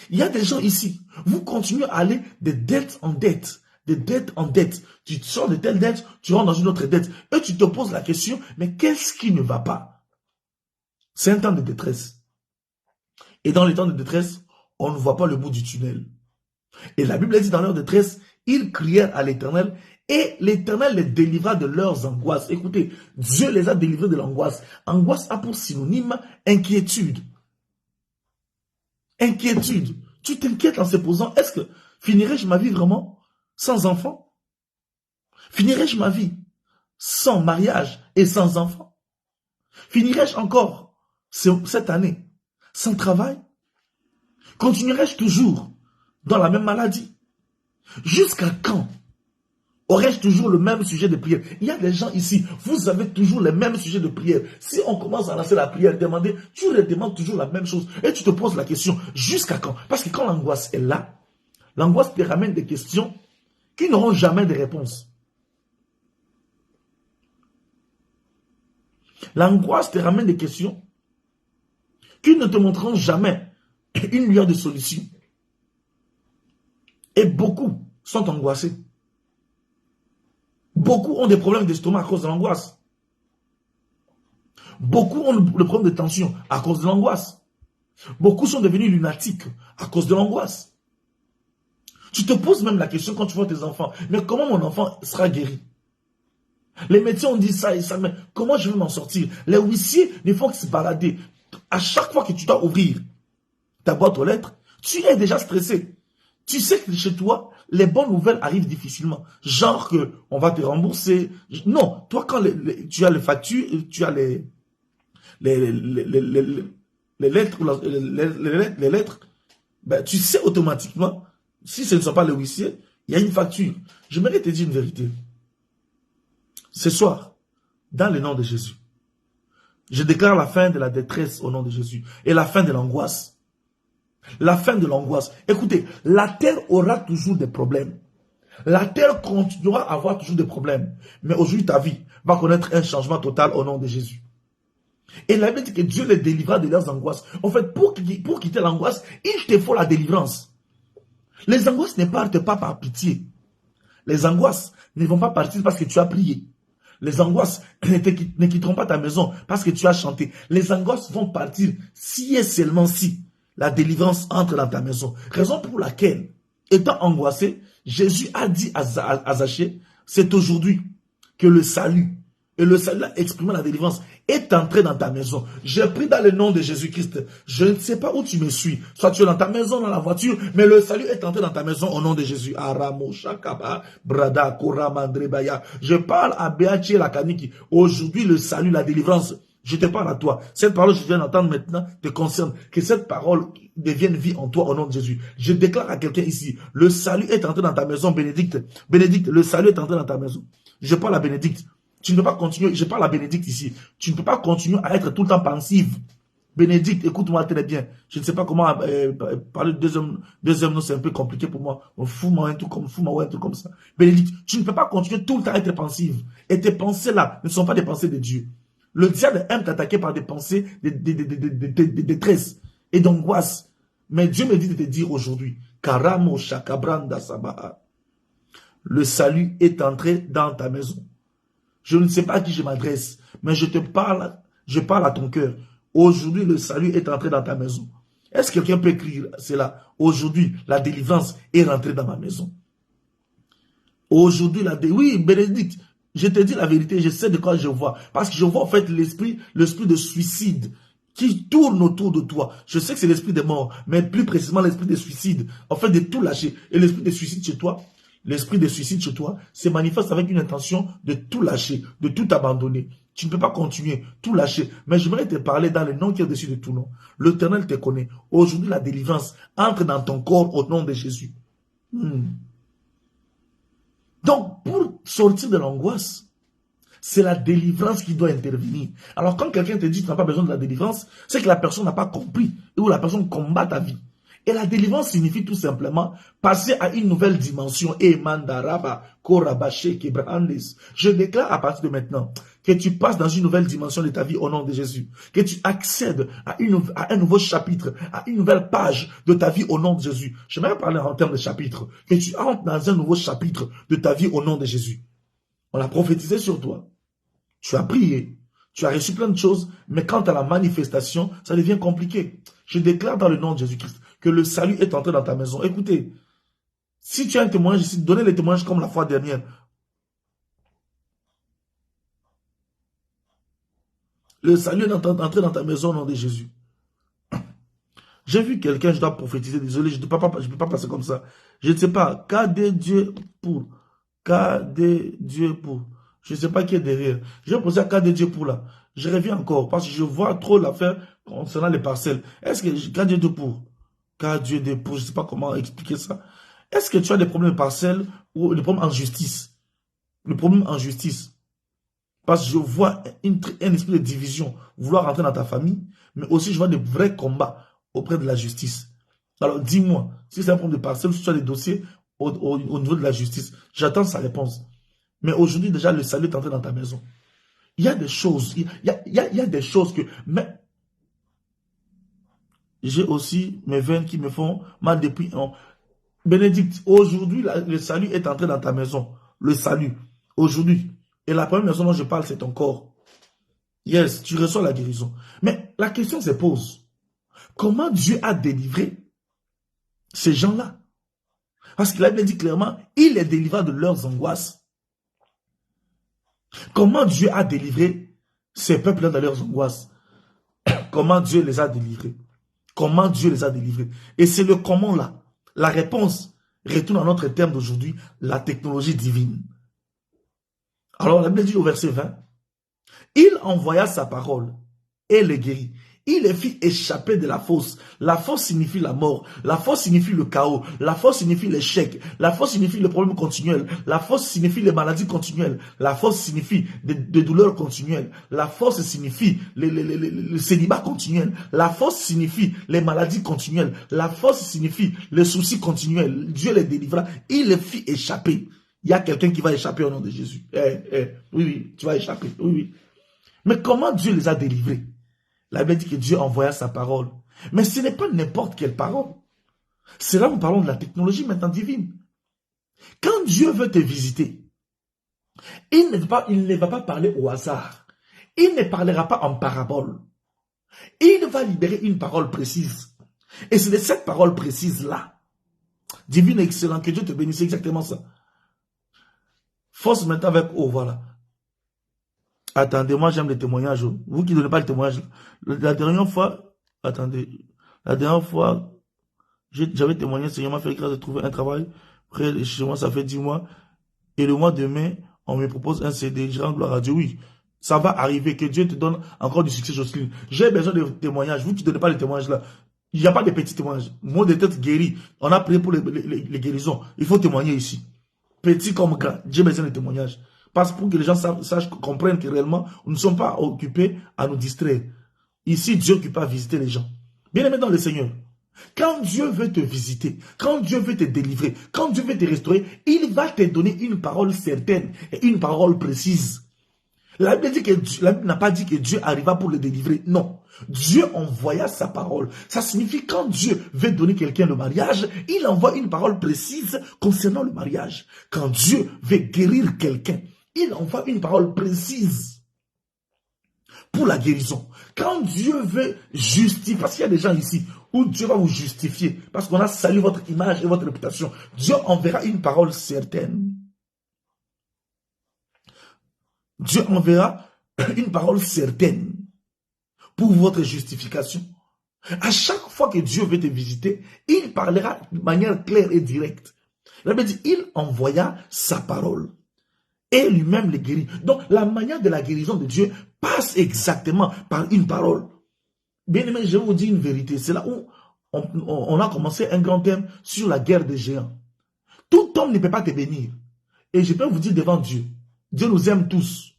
Il y a des gens ici, vous continuez à aller de dette en dette, de dette en dette. Tu sors de telle dette, tu rentres dans une autre dette. Et tu te poses la question, mais qu'est-ce qui ne va pas? C'est un temps de détresse. Et dans les temps de détresse, on ne voit pas le bout du tunnel. Et la Bible dit dans leur détresse, ils crièrent à l'Éternel et l'Éternel les délivra de leurs angoisses. Écoutez, Dieu les a délivrés de l'angoisse. Angoisse a pour synonyme inquiétude. Inquiétude. Tu t'inquiètes en se posant, est-ce que finirai-je ma vie vraiment sans enfant? Finirai-je ma vie sans mariage et sans enfant? Finirai-je encore cette année sans travail? Continuerai-je toujours dans la même maladie? Jusqu'à quand aurais-je toujours le même sujet de prière? Il y a des gens ici, vous avez toujours les mêmes sujets de prière. Si on commence à lancer la prière, tu redemandes toujours la même chose. Et tu te poses la question, jusqu'à quand? Parce que quand l'angoisse est là, l'angoisse te ramène des questions qui n'auront jamais de réponse. L'angoisse te ramène des questions qui ne te montreront jamais une lueur de solution. Et beaucoup sont angoissés. Beaucoup ont des problèmes d'estomac à cause de l'angoisse. Beaucoup ont le problème de tension à cause de l'angoisse. Beaucoup sont devenus lunatiques à cause de l'angoisse. Tu te poses même la question quand tu vois tes enfants, mais comment mon enfant sera guéri? Les médecins ont dit ça et ça, mais comment je vais m'en sortir? Les huissiers ne font que se balader. À chaque fois que tu dois ouvrir ta boîte aux lettres, tu es déjà stressé. Tu sais que chez toi, les bonnes nouvelles arrivent difficilement. Genre que on va te rembourser. Non, toi quand tu as les factures, tu as les lettres, les lettres, ben, tu sais automatiquement, si ce ne sont pas les huissiers, il y a une facture. J'aimerais te dire une vérité. Ce soir, dans le nom de Jésus, je déclare la fin de la détresse au nom de Jésus et la fin de l'angoisse. La fin de l'angoisse. Écoutez, la terre aura toujours des problèmes. La terre continuera à avoir toujours des problèmes. Mais aujourd'hui, ta vie va connaître un changement total au nom de Jésus. Et la Bible dit que Dieu les délivra de leurs angoisses. En fait, pour quitter l'angoisse, il te faut la délivrance. Les angoisses ne partent pas par pitié. Les angoisses ne vont pas partir parce que tu as prié. Les angoisses ne quitteront pas ta maison parce que tu as chanté. Les angoisses vont partir si et seulement si la délivrance entre dans ta maison. Raison pour laquelle, étant angoissé, Jésus a dit à Zachée, c'est aujourd'hui que le salut, et le salut a exprimé la délivrance, est entré dans ta maison. Je prie dans le nom de Jésus-Christ. Je ne sais pas où tu me suis. Soit tu es dans ta maison, dans la voiture, mais le salut est entré dans ta maison au nom de Jésus. Je parle à Béachi et la Kaniki. Aujourd'hui, le salut, la délivrance, je te parle à toi. Cette parole que je viens d'entendre maintenant te concerne. Que cette parole devienne vie en toi au nom de Jésus. Je déclare à quelqu'un ici, le salut est entré dans ta maison, Bénédicte. Bénédicte, le salut est entré dans ta maison. Je parle à Bénédicte. Tu ne peux pas continuer, je parle à Bénédicte ici, tu ne peux pas continuer à être tout le temps pensive. Bénédicte, écoute-moi très bien. Je ne sais pas comment parler de deuxième nom, c'est un peu compliqué pour moi. Fous-moi un truc comme ça. Bénédicte, tu ne peux pas continuer tout le temps à être pensive. Et tes pensées-là ne sont pas des pensées de Dieu. Le diable aime t'attaquer par des pensées de détresse et d'angoisse. Mais Dieu me dit de te dire aujourd'hui, Karamo Shakabranda Sabaha, le salut est entré dans ta maison. Je ne sais pas à qui je m'adresse, mais je parle à ton cœur. Aujourd'hui, le salut est entré dans ta maison. Est-ce que quelqu'un peut écrire cela? Aujourd'hui, la délivrance est rentrée dans ma maison. Aujourd'hui, oui, Bénédicte, je te dis la vérité, je sais de quoi je vois. Parce que je vois en fait l'esprit de suicide qui tourne autour de toi. Je sais que c'est l'esprit des morts, mais plus précisément l'esprit de suicide. En fait, de tout lâcher. Et l'esprit de suicide chez toi, se manifeste avec une intention de tout lâcher, de tout abandonner. Tu ne peux pas continuer, tout lâcher. Mais je voudrais te parler dans le nom qui est au-dessus de tout nom. L'Éternel te connaît. Aujourd'hui, la délivrance entre dans ton corps au nom de Jésus. Donc, pour sortir de l'angoisse, c'est la délivrance qui doit intervenir. Alors, quand quelqu'un te dit que tu n'as pas besoin de la délivrance, c'est que la personne n'a pas compris ou la personne combat ta vie. Et la délivrance signifie tout simplement passer à une nouvelle dimension. Je déclare à partir de maintenant que tu passes dans une nouvelle dimension de ta vie au nom de Jésus. Que tu accèdes à un nouveau chapitre, à une nouvelle page de ta vie au nom de Jésus. J'aimerais parler en termes de chapitre. Que tu entres dans un nouveau chapitre de ta vie au nom de Jésus. On l'a prophétisé sur toi. Tu as prié. Tu as reçu plein de choses. Mais quant à la manifestation, ça devient compliqué. Je déclare dans le nom de Jésus-Christ que le salut est entré dans ta maison. Écoutez, si tu as un témoignage ici, donnez les témoignages comme la fois dernière. Le salut est entré dans ta maison au nom de Jésus. J'ai vu quelqu'un, je dois prophétiser, désolé, je ne peux pas passer comme ça. Je ne sais pas, KD Dieu pour. Je ne sais pas qui est derrière. Je vais poser à KD Dieu pour là. Je reviens encore parce que je vois trop l'affaire concernant les parcelles. Est-ce que KD Dieu pour? KD pour, je ne sais pas comment expliquer ça. Est-ce que tu as des problèmes de parcelles ou des problèmes en justice? Le problème en justice. Parce que je vois un esprit de division vouloir rentrer dans ta famille, mais aussi je vois des vrais combats auprès de la justice. Alors dis-moi, si c'est un problème de parcelle, si tu as des dossiers au niveau de la justice, j'attends sa réponse. Mais aujourd'hui déjà le salut est entré dans ta maison. Il y a des choses, il y a des choses que... Mais J'ai aussi mes veines qui me font mal depuis un... Bénédicte, aujourd'hui, le salut est entré dans ta maison. Le salut, aujourd'hui. Et la première maison dont je parle, c'est ton corps. Yes, tu reçois la guérison. Mais la question se pose. Comment Dieu a délivré ces gens-là? Parce que la Bible dit clairement, il les délivra de leurs angoisses. Comment Dieu a délivré ces peuples-là de leurs angoisses? Comment Dieu les a délivrés? Comment Dieu les a délivrés? Et c'est le comment là. La réponse retourne à notre terme d'aujourd'hui, la technologie divine. Alors la Bible dit au verset 20, il envoya sa parole et les guérit. Il les fit échapper de la fosse. La fosse signifie la mort. La fosse signifie le chaos. La fosse signifie l'échec. La fosse signifie le problème continuel. La fosse signifie les maladies continuelles. La fosse signifie des douleurs continuelles. La fosse signifie le célibat continuel. La fosse signifie les maladies continuelles. La fosse signifie les soucis continuels. Dieu les délivra. Il les fit échapper. Il y a quelqu'un qui va échapper au nom de Jésus. Oui, tu vas échapper. Oui. Mais comment Dieu les a délivrés? La Bible dit que Dieu envoya sa parole. Mais ce n'est pas n'importe quelle parole. C'est là où nous parlons de la technologie maintenant divine. Quand Dieu veut te visiter, il ne va pas parler au hasard. Il ne parlera pas en parabole. Il va libérer une parole précise. Et c'est de cette parole précise-là, divine et excellente, que Dieu te bénisse, exactement ça. Force maintenant avec oh, voilà. Attendez, moi j'aime les témoignages. Vous qui ne donnez pas le témoignage. La dernière fois, attendez, la dernière fois, j'avais témoigné, le Seigneur m'a fait grâce de trouver un travail. Près de chez moi, ça fait 10 mois. Et le mois de mai, on me propose un CD. Je rends gloire à Dieu. Oui, ça va arriver, que Dieu te donne encore du succès, Jocelyne. J'ai besoin de témoignages. Vous qui ne donnez pas les témoignages là, il n'y a pas de petits témoignages. Mot de tête guéri. On a prié pour les guérisons. Il faut témoigner ici. Petit comme grand. J'ai besoin de témoignages. Parce pour que les gens sachent, comprennent que réellement, nous ne sommes pas occupés à nous distraire. Ici, Dieu occupe à visiter les gens. Bien aimé dans le Seigneur, quand Dieu veut te visiter, quand Dieu veut te délivrer, quand Dieu veut te restaurer, il va te donner une parole certaine et une parole précise. La Bible n'a pas dit que Dieu arriva pour le délivrer. Non. Dieu envoya sa parole. Ça signifie quand Dieu veut donner quelqu'un le mariage, il envoie une parole précise concernant le mariage. Quand Dieu veut guérir quelqu'un, il envoie une parole précise pour la guérison. Quand Dieu veut justifier, parce qu'il y a des gens ici où Dieu va vous justifier, parce qu'on a salué votre image et votre réputation, Dieu enverra une parole certaine. Dieu enverra une parole certaine pour votre justification. À chaque fois que Dieu veut te visiter, il parlera de manière claire et directe. La Bible dit, il envoya sa parole. Et lui-même les guérit. Donc, la manière de la guérison de Dieu passe exactement par une parole. Bien aimé, je vous dis une vérité. C'est là où on a commencé un grand thème sur la guerre des géants. Tout homme ne peut pas te bénir. Et je peux vous dire devant Dieu, Dieu nous aime tous.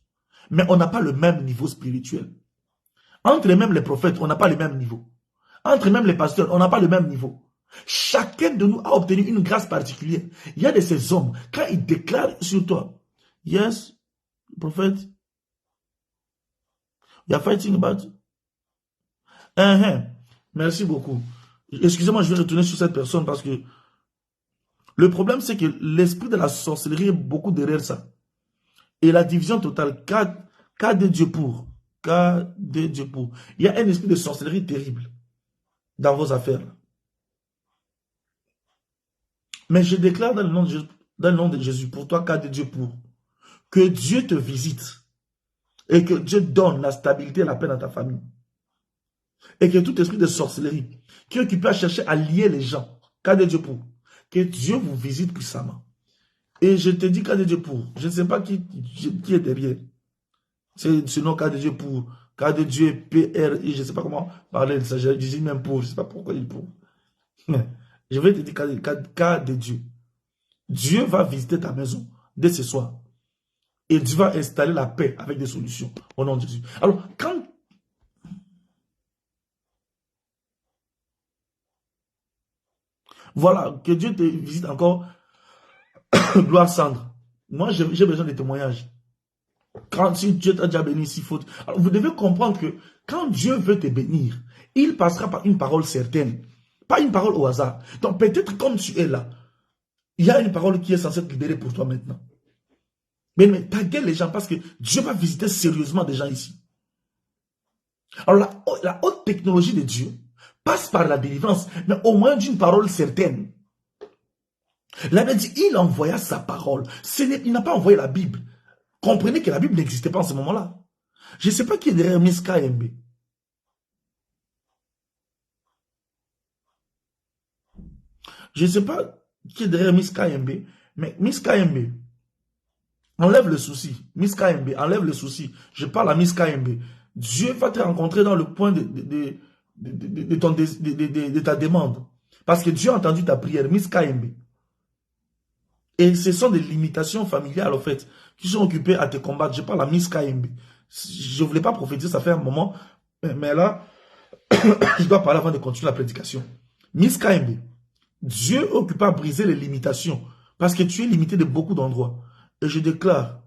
Mais on n'a pas le même niveau spirituel. Entre même les prophètes, on n'a pas le même niveau. Entre même les pasteurs, on n'a pas le même niveau. Chacun de nous a obtenu une grâce particulière. Il y a de ces hommes, quand ils déclarent sur toi, yes, prophet, you are fighting about it. Merci beaucoup. Excusez-moi, je vais retourner sur cette personne parce que le problème, c'est que l'esprit de la sorcellerie est beaucoup derrière ça. Et la division totale, cas de Dieu pour. Cas de Dieu pour. Il y a un esprit de sorcellerie terrible dans vos affaires. Mais je déclare dans le nom de Jésus, pour toi, cas de Dieu pour, que Dieu te visite et que Dieu donne la stabilité et la paix dans ta famille. Et que tout esprit de sorcellerie qui est occupé à chercher à lier les gens, cas de Dieu pour, que Dieu vous visite puissamment. Et je te dis cas de Dieu pour. Je ne sais pas qui est derrière. C'est sinon cas de Dieu pour. Cas de Dieu, PRI, je ne sais pas comment parler de ça. Je dis même pour. Je ne sais pas pourquoi il est pour. Je vais te dire cas de Dieu. Dieu va visiter ta maison dès ce soir. Et Dieu va installer la paix avec des solutions. Au nom de Jésus. Alors, quand... Voilà, que Dieu te visite encore. Gloire Sandre. Moi, j'ai besoin de témoignages. Quand si Dieu t'a déjà béni, s'il faut... Alors, vous devez comprendre que quand Dieu veut te bénir, il passera par une parole certaine, pas une parole au hasard. Donc peut-être comme tu es là, il y a une parole qui est censée te libérer pour toi maintenant. Mais taguez les gens parce que Dieu va visiter sérieusement des gens ici. Alors la haute technologie de Dieu passe par la délivrance, mais au moins d'une parole certaine. La Bible dit, il envoya sa parole. Il n'a pas envoyé la Bible. Comprenez que la Bible n'existait pas en ce moment-là. Je ne sais pas qui est derrière Miss KMB. Je ne sais pas qui est derrière Miss KMB, mais Miss KMB, enlève le souci. Miss KMB, enlève le souci. Je parle à Miss KMB. Dieu va te rencontrer dans le point de ta demande. Parce que Dieu a entendu ta prière, Miss KMB. Et ce sont des limitations familiales, en fait, qui sont occupées à te combattre. Je parle à Miss KMB. Je ne voulais pas prophétiser, ça fait un moment. Mais là, je dois parler avant de continuer la prédication. Miss KMB, Dieu est occupé à briser les limitations. Parce que tu es limité de beaucoup d'endroits. Et je déclare,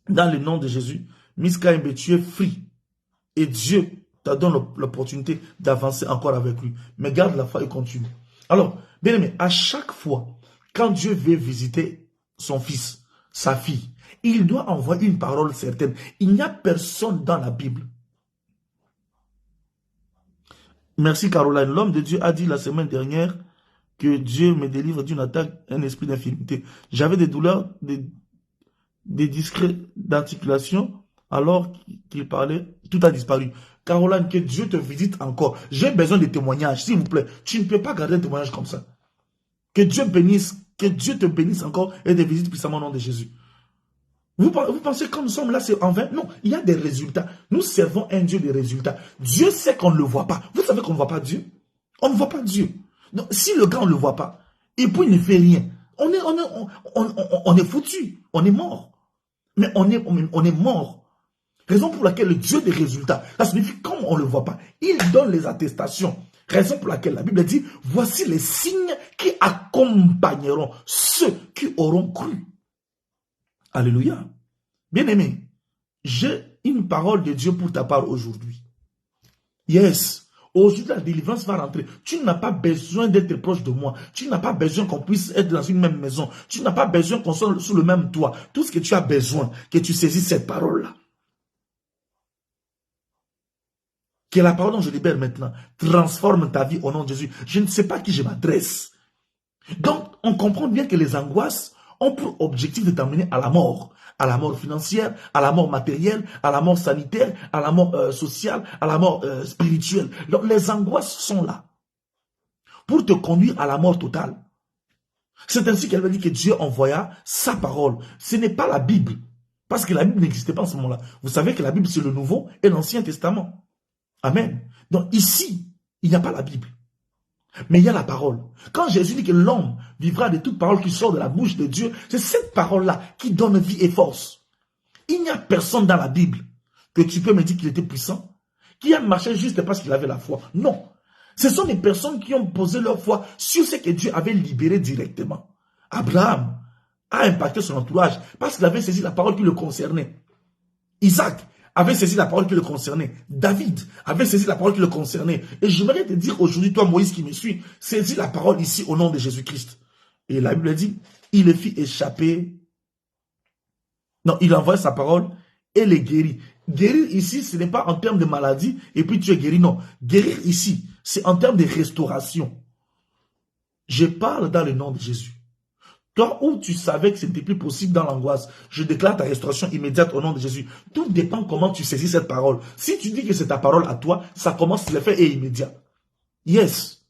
dans le nom de Jésus, Miss KMB, tu es free. Et Dieu te donne l'opportunité d'avancer encore avec lui. Mais garde la foi et continue. Alors, bien aimé, à chaque fois, quand Dieu veut visiter son fils, sa fille, il doit envoyer une parole certaine. Il n'y a personne dans la Bible. Merci Caroline. L'homme de Dieu a dit la semaine dernière que Dieu me délivre d'une attaque, un esprit d'infirmité. J'avais des douleurs, des discrets d'articulation, alors qu'il parlait, tout a disparu. Caroline, que Dieu te visite encore. J'ai besoin de témoignages, s'il vous plaît. Tu ne peux pas garder un témoignage comme ça. Que Dieu te bénisse encore et te visite puissamment au nom de Jésus. Vous pensez que quand nous sommes là, c'est en vain? Non, il y a des résultats. Nous servons un Dieu des résultats. Dieu sait qu'on ne le voit pas. Vous savez qu'on ne voit pas Dieu? On ne voit pas Dieu. Donc, si le gars, on ne le voit pas, et puis il ne fait rien, on est foutu. On est mort. Mais on est mort. Raison pour laquelle le Dieu des résultats, ça signifie comme on ne le voit pas, il donne les attestations. Raison pour laquelle la Bible dit, voici les signes qui accompagneront ceux qui auront cru. Alléluia. Bien-aimé, j'ai une parole de Dieu pour ta part aujourd'hui. Yes. Aujourd'hui, la délivrance va rentrer. Tu n'as pas besoin d'être proche de moi. Tu n'as pas besoin qu'on puisse être dans une même maison. Tu n'as pas besoin qu'on soit sous le même toit. Tout ce que tu as besoin, que tu saisisses cette parole-là. Que la parole dont je libère maintenant transforme ta vie au nom de Jésus. Je ne sais pas à qui je m'adresse. Donc, on comprend bien que les angoisses ont pour objectif de t'amener à la mort financière, à la mort matérielle, à la mort sanitaire, à la mort sociale, à la mort spirituelle. Donc, les angoisses sont là pour te conduire à la mort totale. C'est ainsi qu'elle va dire que Dieu envoya sa parole. Ce n'est pas la Bible, parce que la Bible n'existait pas en ce moment-là. Vous savez que la Bible, c'est le Nouveau et l'Ancien Testament. Amen. Donc ici, il n'y a pas la Bible. Mais il y a la parole. Quand Jésus dit que l'homme vivra de toute parole qui sort de la bouche de Dieu, c'est cette parole-là qui donne vie et force. Il n'y a personne dans la Bible que tu peux me dire qu'il était puissant, qui a marché juste parce qu'il avait la foi. Non. Ce sont des personnes qui ont posé leur foi sur ce que Dieu avait libéré directement. Abraham a impacté son entourage parce qu'il avait saisi la parole qui le concernait. Isaac avait saisi la parole qui le concernait. David avait saisi la parole qui le concernait. Et j'aimerais te dire aujourd'hui, toi Moïse qui me suis, saisis la parole ici au nom de Jésus-Christ. Et la Bible dit, il les fit échapper. Non, il envoie sa parole et les guérit. Guérir ici, ce n'est pas en termes de maladie et puis tu es guéri. Non, guérir ici, c'est en termes de restauration. Je parle dans le nom de Jésus. Toi où tu savais que ce n'était plus possible dans l'angoisse, je déclare ta restauration immédiate au nom de Jésus. Tout dépend comment tu saisis cette parole. Si tu dis que c'est ta parole à toi, ça commence, l'effet est immédiat. Yes.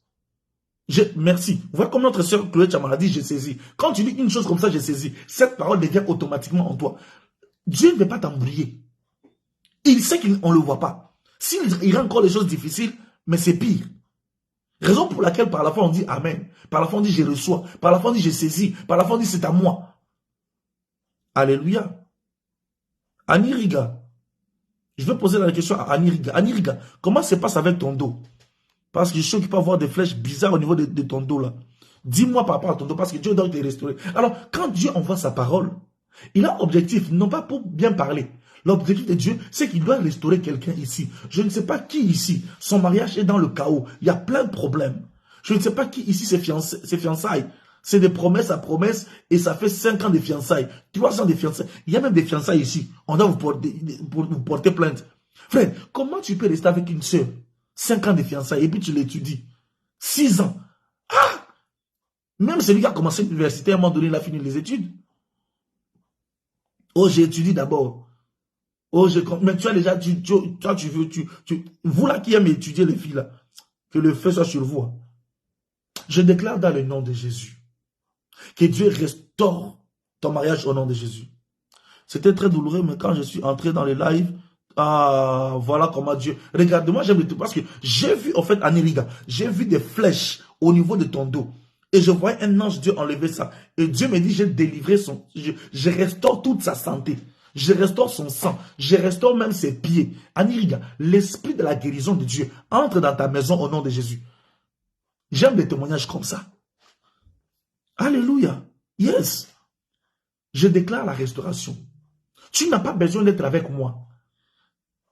Merci. Vous voyez comme notre sœur Chloé Chamara dit, j'ai saisi. Quand tu dis une chose comme ça, j'ai saisi. Cette parole devient automatiquement en toi. Dieu ne veut pas t'embrouiller. Il sait qu'on ne le voit pas. S'il rend encore les choses difficiles, mais c'est pire. Raison pour laquelle par la foi on dit Amen. Par la foi on dit je reçois. Par la foi on dit je saisis. Par la foi on dit c'est à moi. Alléluia. Annie Riga. Je vais poser la question à Annie Riga. Annie Riga, comment ça se passe avec ton dos? Parce que je suis qu'il peut avoir des flèches bizarres au niveau de ton dos là. Dis-moi par rapport à ton dos parce que Dieu doit te restaurer. Alors, quand Dieu envoie sa parole, il a un objectif, non pas pour bien parler. L'objectif de Dieu, c'est qu'il doit restaurer quelqu'un ici. Je ne sais pas qui ici, son mariage est dans le chaos. Il y a plein de problèmes. Je ne sais pas qui ici, ses fiançailles. C'est de promesse à promesse et ça fait 5 ans de fiançailles, 3 ans de fiançailles. Il y a même des fiançailles ici. On doit vous porter plainte. Frère, comment tu peux rester avec une sœur 5 ans de fiançailles et puis tu l'étudies 6 ans. Ah! Même celui qui a commencé l'université, à un moment donné, il a fini les études. Oh, j'ai étudié d'abord. Oh, mais tu as déjà, vous là qui aimez étudier les filles là, que le feu soit sur vous. Hein. Je déclare dans le nom de Jésus que Dieu restaure ton mariage au nom de Jésus. C'était très douloureux, mais quand je suis entré dans les lives, voilà comment Dieu... Regarde, moi j'aime le tout parce que j'ai vu, en fait, Anériga, j'ai vu des flèches au niveau de ton dos. Et je voyais un ange Dieu enlever ça. Et Dieu me dit, j'ai délivré je restaure toute sa santé. Je restaure son sang. Je restaure même ses pieds. Anériga, l'esprit de la guérison de Dieu entre dans ta maison au nom de Jésus. J'aime des témoignages comme ça. Alléluia. Yes. Je déclare la restauration. Tu n'as pas besoin d'être avec moi.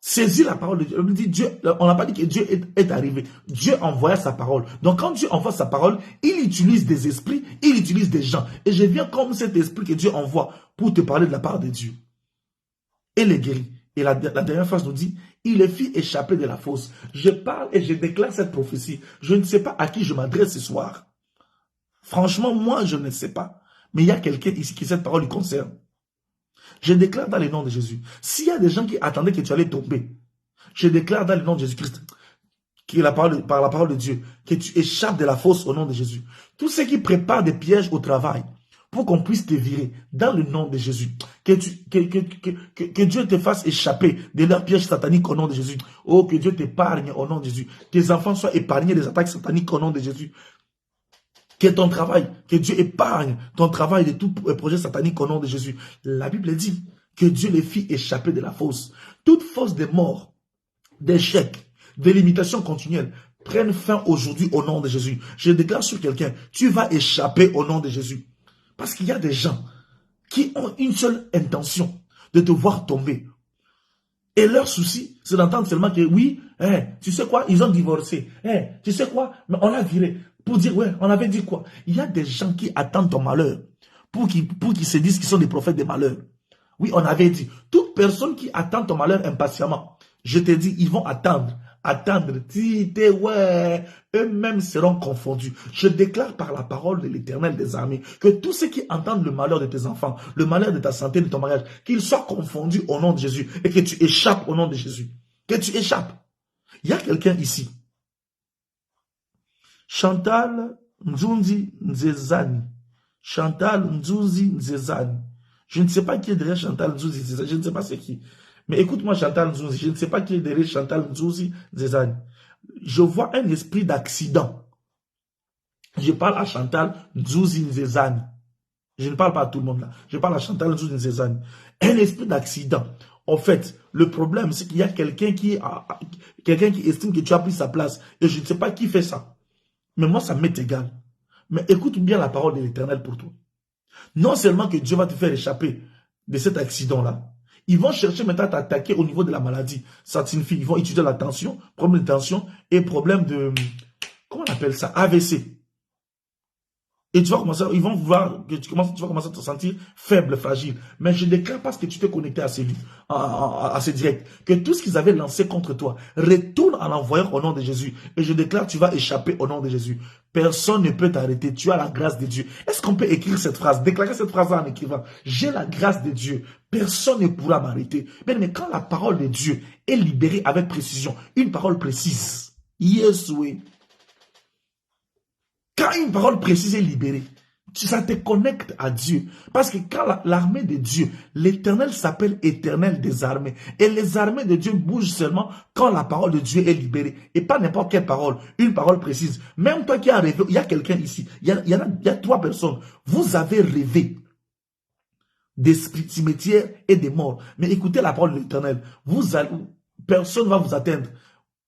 Saisis la parole de Dieu. On n'a pas dit que Dieu est arrivé. Dieu envoya sa parole. Donc quand Dieu envoie sa parole, il utilise des esprits, il utilise des gens. Et je viens comme cet esprit que Dieu envoie pour te parler de la part de Dieu. Et les guérit. Et la dernière phrase nous dit, il les fit échapper de la fosse. Je parle et je déclare cette prophétie. Je ne sais pas à qui je m'adresse ce soir. Franchement, moi, je ne sais pas. Mais il y a quelqu'un ici qui cette parole lui concerne. Je déclare dans le nom de Jésus. S'il y a des gens qui attendaient que tu allais tomber, je déclare dans le nom de Jésus-Christ, par la parole de Dieu, que tu échappes de la fosse au nom de Jésus. Tous ceux qui préparent des pièges au travail, pour qu'on puisse te virer, dans le nom de Jésus, que Dieu te fasse échapper de leurs pièges sataniques au nom de Jésus. Oh, que Dieu t'épargne au nom de Jésus. Tes enfants soient épargnés des attaques sataniques au nom de Jésus. Que ton travail, que Dieu épargne ton travail de tout projet satanique au nom de Jésus. La Bible dit que Dieu les fit échapper de la fosse. Toute fosse de mort, d'échec, de limitation continuelle, prennent fin aujourd'hui au nom de Jésus. Je déclare sur quelqu'un, tu vas échapper au nom de Jésus. Parce qu'il y a des gens qui ont une seule intention, de te voir tomber. Et leur souci, c'est d'entendre seulement que oui, tu sais quoi, ils ont divorcé. Tu sais quoi, mais on l'a viré. Pour dire, ouais, on avait dit quoi? Il y a des gens qui attendent ton malheur pour qu'ils se disent qu'ils sont des prophètes des malheurs. Oui, on avait dit, toute personne qui attend ton malheur impatiemment, je te dis, ils vont attendre, ouais, eux-mêmes seront confondus. Je déclare par la parole de l'Éternel des armées que tous ceux qui entendent le malheur de tes enfants, le malheur de ta santé, de ton mariage, qu'ils soient confondus au nom de Jésus et que tu échappes au nom de Jésus. Que tu échappes. Il y a quelqu'un ici. Chantal Nzunzi Nzezani. Chantal Nzunzi Nzezani. Je ne sais pas qui est derrière Chantal Nzunzi Nzezani. Je ne sais pas c'est qui. Mais écoute-moi Chantal Nzunzi. Je ne sais pas qui est derrière Chantal Nzunzi Nzezani. Je vois un esprit d'accident. Je parle à Chantal Nzunzi Nzezani. Je ne parle pas à tout le monde là. Je parle à Chantal Nzunzi Nzezani. Un esprit d'accident. En fait, le problème, c'est qu'il y a quelqu'un qui estime que tu as pris sa place. Et je ne sais pas qui fait ça. Mais moi, ça m'est égal. Mais écoute bien la parole de l'Éternel pour toi. Non seulement que Dieu va te faire échapper de cet accident-là, ils vont chercher maintenant à t'attaquer au niveau de la maladie. Ça signifie qu'ils vont étudier la tension, problème de tension et problème de, comment on appelle ça, AVC. Et tu vas commencer, ils vont voir que tu vas commencer à te sentir faible, fragile. Mais je déclare parce que tu t'es connecté à ces directs, que tout ce qu'ils avaient lancé contre toi, retourne en l'envoyant au nom de Jésus. Et je déclare, tu vas échapper au nom de Jésus. Personne ne peut t'arrêter. Tu as la grâce de Dieu. Est-ce qu'on peut écrire cette phrase, déclarer cette phrase-là en écrivant? J'ai la grâce de Dieu. Personne ne pourra m'arrêter. Mais quand la parole de Dieu est libérée avec précision, une parole précise, yes, oui. Quand une parole précise est libérée, ça te connecte à Dieu. Parce que quand l'armée de Dieu, l'Éternel s'appelle Éternel des armées. Et les armées de Dieu bougent seulement quand la parole de Dieu est libérée. Et pas n'importe quelle parole, une parole précise. Même toi qui as rêvé, il y a quelqu'un ici, il y a 3 personnes. Vous avez rêvé des cimetières et des morts. Mais écoutez la parole de l'Éternel. Personne ne va vous atteindre.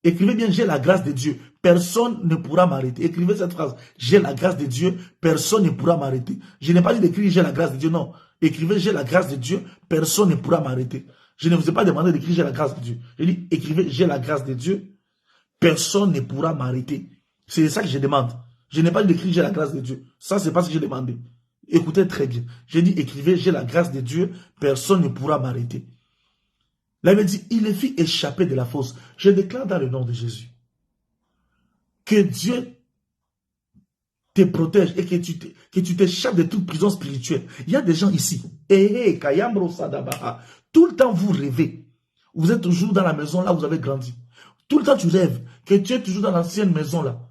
Écrivez bien, j'ai la grâce de Dieu. Personne ne pourra m'arrêter. Écrivez cette phrase. J'ai la grâce de Dieu. Personne ne pourra m'arrêter. Je n'ai pas dit d'écrire j'ai la grâce de Dieu. Non. Écrivez j'ai la grâce de Dieu. Personne ne pourra m'arrêter. Je ne vous ai pas demandé d'écrire j'ai la grâce de Dieu. J'ai dit écrivez j'ai la grâce de Dieu. Personne ne pourra m'arrêter. C'est ça que je demande. Je n'ai pas dit d'écrire j'ai la grâce de Dieu. Ça, c'est pas ce que j'ai demandé. Écoutez très bien. J'ai dit écrivez j'ai la grâce de Dieu. Personne ne pourra m'arrêter. Là, il me dit il les fit échapper de la fosse. Je déclare dans le nom de Jésus que Dieu te protège et que tu t'échappes de toute prison spirituelle. Il y a des gens ici. Tout le temps, vous rêvez. Vous êtes toujours dans la maison là où vous avez grandi. Tout le temps, tu rêves que tu es toujours dans l'ancienne maison là.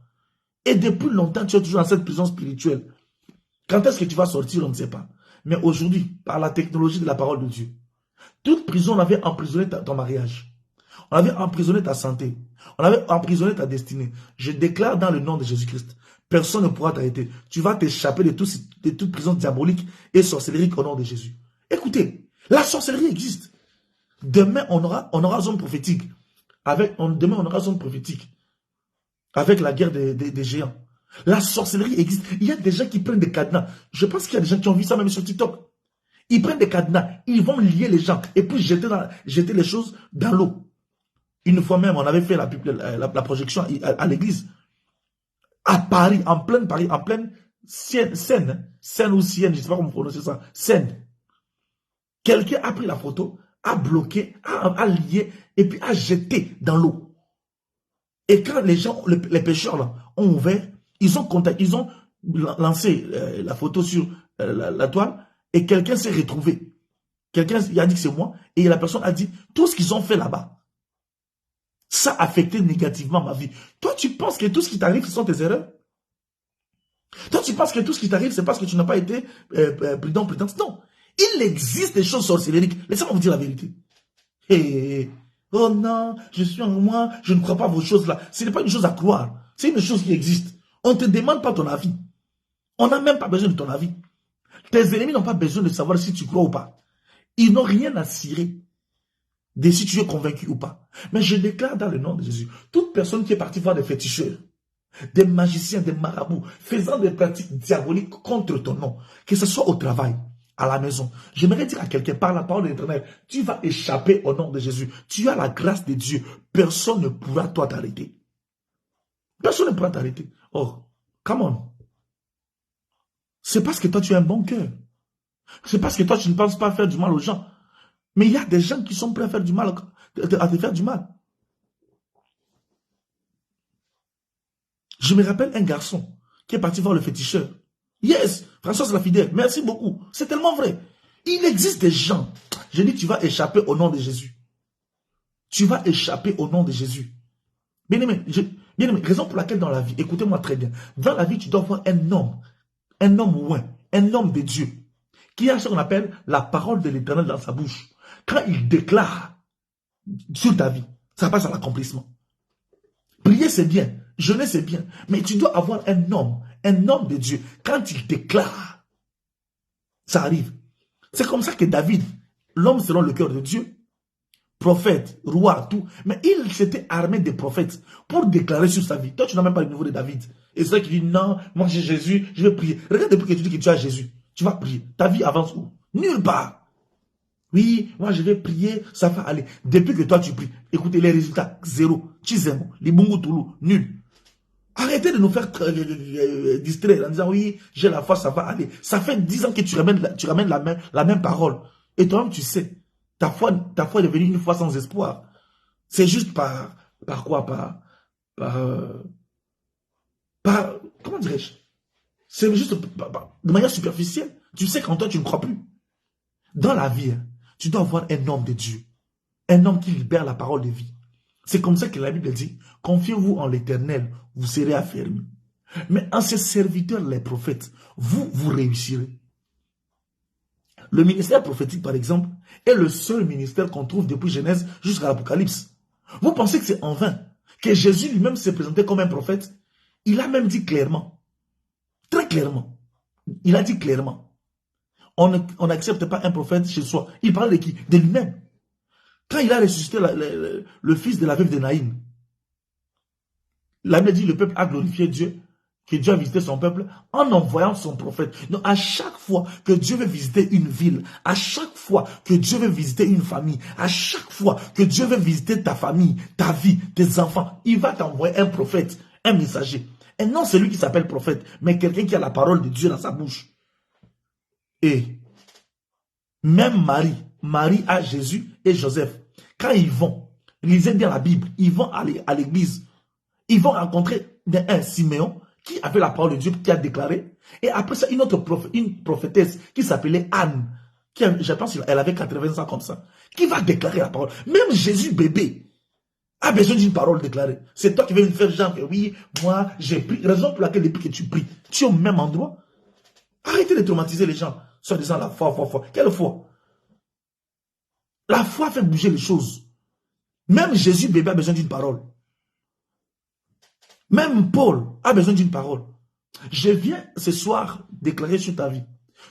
Et depuis longtemps, tu es toujours dans cette prison spirituelle. Quand est-ce que tu vas sortir, on ne sait pas. Mais aujourd'hui, par la technologie de la parole de Dieu, toute prison, on avait emprisonné ton mariage. On avait emprisonné ta santé. On avait emprisonné ta destinée. Je déclare dans le nom de Jésus-Christ, personne ne pourra t'arrêter. Tu vas t'échapper de toute prison diabolique et sorcellerie au nom de Jésus. Écoutez, la sorcellerie existe. Demain, on aura zone prophétique. Demain, on aura zone prophétique. Avec la guerre des géants. La sorcellerie existe. Il y a des gens qui prennent des cadenas. Je pense qu'il y a des gens qui ont vu ça même sur TikTok. Ils prennent des cadenas. Ils vont lier les gens. Et puis jeter les choses dans l'eau. Une fois même, on avait fait la projection à l'église. À Paris, en pleine Paris, en pleine Seine ou Sienne, je ne sais pas comment prononcer ça. Seine. Quelqu'un a pris la photo, a bloqué, a lié, et puis a jeté dans l'eau. Et quand les gens, les pêcheurs là, ont ouvert, ils ont lancé la photo sur la toile, et quelqu'un s'est retrouvé. Quelqu'un a dit que c'est moi, et la personne a dit, tout ce qu'ils ont fait là-bas, ça a affecté négativement ma vie. Toi, tu penses que tout ce qui t'arrive, ce sont tes erreurs? Toi, tu penses que tout ce qui t'arrive, c'est parce que tu n'as pas été prudent. Non. Il existe des choses sorcellériques. Laissez-moi vous dire la vérité. Oh non, je suis en moi, je ne crois pas à vos choses-là. Ce n'est pas une chose à croire. C'est une chose qui existe. On ne te demande pas ton avis. On n'a même pas besoin de ton avis. Tes ennemis n'ont pas besoin de savoir si tu crois ou pas. Ils n'ont rien à cirer de si tu es convaincu ou pas. Mais je déclare dans le nom de Jésus, toute personne qui est partie voir des féticheurs, des magiciens, des marabouts, faisant des pratiques diaboliques contre ton nom, que ce soit au travail, à la maison, j'aimerais dire à quelqu'un, par la parole de l'Éternel, tu vas échapper au nom de Jésus. Tu as la grâce de Dieu. Personne ne pourra toi t'arrêter. Personne ne pourra t'arrêter. Oh, come on. C'est parce que toi tu as un bon cœur. C'est parce que toi tu ne penses pas faire du mal aux gens. Mais il y a des gens qui sont prêts à faire du mal, à te faire du mal. Je me rappelle un garçon qui est parti voir le féticheur. Yes, François Lafidèle, merci beaucoup. C'est tellement vrai. Il existe des gens. Je dis, tu vas échapper au nom de Jésus. Tu vas échapper au nom de Jésus. Bien-aimé, raison pour laquelle dans la vie, écoutez-moi très bien, dans la vie, tu dois voir un homme ouin, un homme de Dieu, qui a ce qu'on appelle la parole de l'Éternel dans sa bouche. Quand il déclare sur ta vie, ça passe à l'accomplissement. Prier, c'est bien. Jeûner, c'est bien. Mais tu dois avoir un homme de Dieu. Quand il déclare, ça arrive. C'est comme ça que David, l'homme selon le cœur de Dieu, prophète, roi, tout, mais il s'était armé des prophètes pour déclarer sur sa vie. Toi, tu n'as même pas le niveau de David. Et c'est ça qui dit, non, moi j'ai Jésus, je vais prier. Regarde depuis que tu dis que tu as Jésus, tu vas prier. Ta vie avance où? Nulle part. Oui, moi je vais prier, ça va aller. Depuis que toi tu pries, écoutez les résultats, zéro. Chizemo, Libungu Toulou, nul. Arrêtez de nous faire distraire en disant oui, j'ai la foi, ça va aller. Ça fait 10 ans que tu ramènes la même parole. Et toi-même tu sais, ta foi est devenue une foi sans espoir. C'est juste par quoi? Comment dirais-je? C'est juste de manière superficielle. Tu sais qu'en toi tu ne crois plus. Dans la vie, tu dois avoir un homme de Dieu. Un homme qui libère la parole de vie. C'est comme ça que la Bible dit, confiez-vous en l'Éternel, vous serez affermis. Mais en ces serviteurs, les prophètes, vous réussirez. Le ministère prophétique, par exemple, est le seul ministère qu'on trouve depuis Genèse jusqu'à l'Apocalypse. Vous pensez que c'est en vain que Jésus lui-même s'est présenté comme un prophète? Il a même dit clairement, très clairement, il a dit clairement, on n'accepte pas un prophète chez soi. Il parle de qui? De lui-même. Quand il a ressuscité le fils de la veuve de Naïm, la Bible dit le peuple a glorifié Dieu que Dieu a visité son peuple en envoyant son prophète. Donc, à chaque fois que Dieu veut visiter une ville, à chaque fois que Dieu veut visiter une famille, à chaque fois que Dieu veut visiter ta famille, ta vie, tes enfants, il va t'envoyer un prophète, un messager. Et non celui qui s'appelle prophète, mais quelqu'un qui a la parole de Dieu dans sa bouche. Et même Marie a Jésus et Joseph. Quand ils vont, lisez bien la Bible, ils vont aller à l'église. Ils vont rencontrer un Siméon qui avait la parole de Dieu, qui a déclaré. Et après ça, une prophétesse qui s'appelait Anne, qui, je pense qu'elle avait 80 ans comme ça, qui va déclarer la parole. Même Jésus bébé a besoin d'une parole déclarée. C'est toi qui veux me faire genre que oui, moi j'ai pris. Raison pour laquelle depuis que tu pries, tu es au même endroit. Arrêtez de traumatiser les gens, soit disant la foi. Quelle foi? La foi fait bouger les choses. Même Jésus bébé a besoin d'une parole. Même Paul a besoin d'une parole. Je viens ce soir déclarer sur ta vie.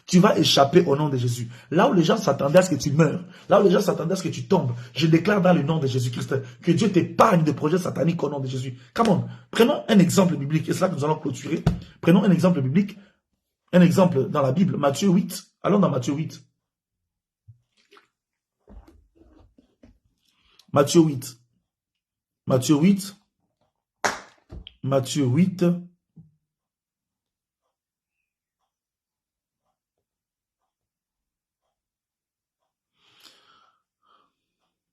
Tu vas échapper au nom de Jésus. Là où les gens s'attendaient à ce que tu meurs, là où les gens s'attendaient à ce que tu tombes, je déclare dans le nom de Jésus-Christ que Dieu t'épargne de projets sataniques au nom de Jésus. Come on, prenons un exemple biblique, et c'est là que nous allons clôturer. Prenons un exemple biblique, un exemple dans la Bible, Matthieu 8. Allons dans Matthieu 8. Matthieu 8. Matthieu 8. Matthieu 8.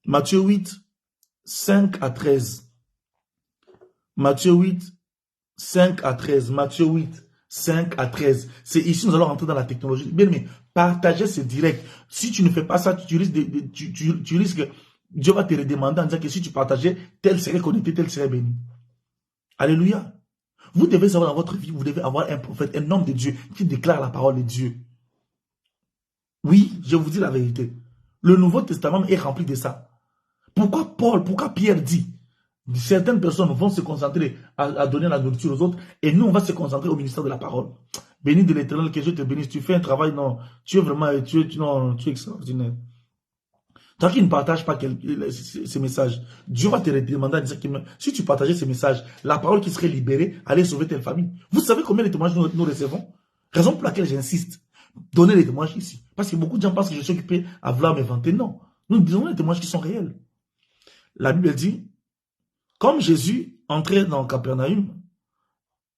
Matthieu 8, 5 à 13. Matthieu 8, 5 à 13. Matthieu 8, 5 à 13. C'est ici nous allons rentrer dans la technologie. Bien aimé, partagez ce direct. Si tu ne fais pas ça, tu risques, tu risques, Dieu va te redemander en disant que si tu partageais, tel serait connecté, tel serait béni. Alléluia. Vous devez savoir dans votre vie, vous devez avoir un prophète, un homme de Dieu qui déclare la parole de Dieu. Oui, je vous dis la vérité. Le Nouveau Testament est rempli de ça. Pourquoi Pierre dit, certaines personnes vont se concentrer à donner la nourriture aux autres et nous on va se concentrer au ministère de la parole. Béni de l'Éternel, que Dieu te bénisse. Tu fais un travail, non, tu es vraiment, tu es extraordinaire. Toi qui ne partages pas ces messages, Dieu va te demander à dire que si tu partageais ces messages, la parole qui serait libérée allait sauver telle famille. Vous savez combien de témoignages nous recevons? Raison pour laquelle j'insiste. Donnez les témoignages ici. Parce que beaucoup de gens pensent que je suis occupé à vouloir me vanter. Non. Nous disons les témoignages qui sont réels. La Bible dit, comme Jésus entrait dans Capernaum,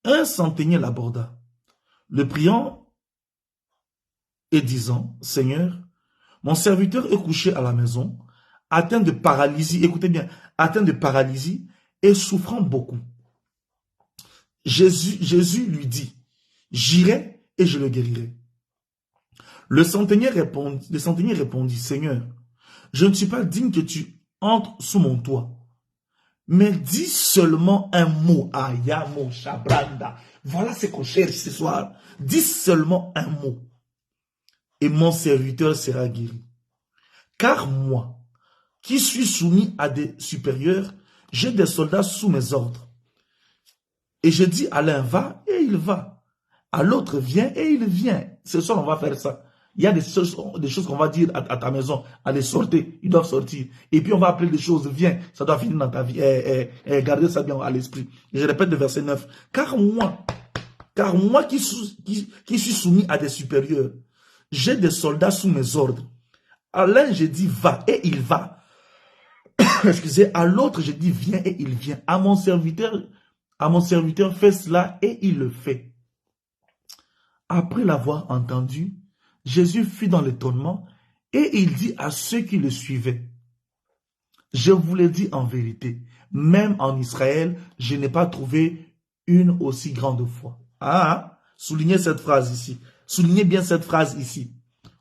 un centenier l'aborda, le priant et disant, Seigneur, mon serviteur est couché à la maison, atteint de paralysie, écoutez bien, atteint de paralysie et souffrant beaucoup. Jésus lui dit, j'irai et je le guérirai. Le centenier répondit, Seigneur, je ne suis pas digne que tu entres sous mon toit, mais dis seulement un mot. Ayamo Shabranda. Voilà ce qu'on cherche ce soir. Dis seulement un mot. Et mon serviteur sera guéri. Car moi, qui suis soumis à des supérieurs, j'ai des soldats sous mes ordres. Et je dis à l'un, va, et il va. À l'autre, viens, et il vient. Ce soir, on va faire ça. Il y a des choses qu'on va dire à ta maison. Allez, sortez, ils doivent sortir. Et puis, on va appeler des choses, viens, ça doit finir dans ta vie. Gardez ça bien à l'esprit. Je répète le verset 9. Car moi qui suis soumis à des supérieurs, j'ai des soldats sous mes ordres. À l'un, je dis va, et il va. Excusez, à l'autre, je dis viens, et il vient. À mon serviteur, fais cela, et il le fait. Après l'avoir entendu, Jésus fut dans l'étonnement, et il dit à ceux qui le suivaient, je vous le dis en vérité, même en Israël, je n'ai pas trouvé une aussi grande foi. Soulignez cette phrase ici. Soulignez bien cette phrase ici.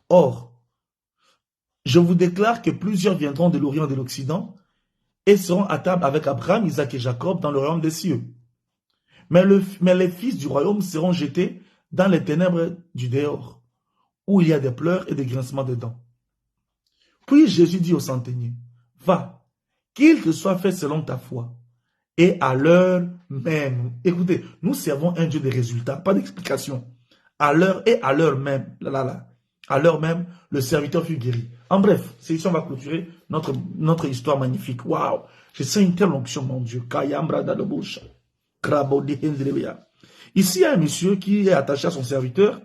Or, je vous déclare que plusieurs viendront de l'Orient et de l'Occident et seront à table avec Abraham, Isaac et Jacob dans le royaume des cieux. Mais les fils du royaume seront jetés dans les ténèbres du dehors, où il y a des pleurs et des grincements de dents. Puis Jésus dit au centenier, va, qu'il te soit fait selon ta foi. Et à l'heure même, écoutez, nous servons un Dieu de résultats, pas d'explication. À l'heure même, à l'heure même, le serviteur fut guéri. En bref, c'est ici on va clôturer notre histoire magnifique. Waouh, je sens une telle onction, mon Dieu. Ici, il y a un monsieur qui est attaché à son serviteur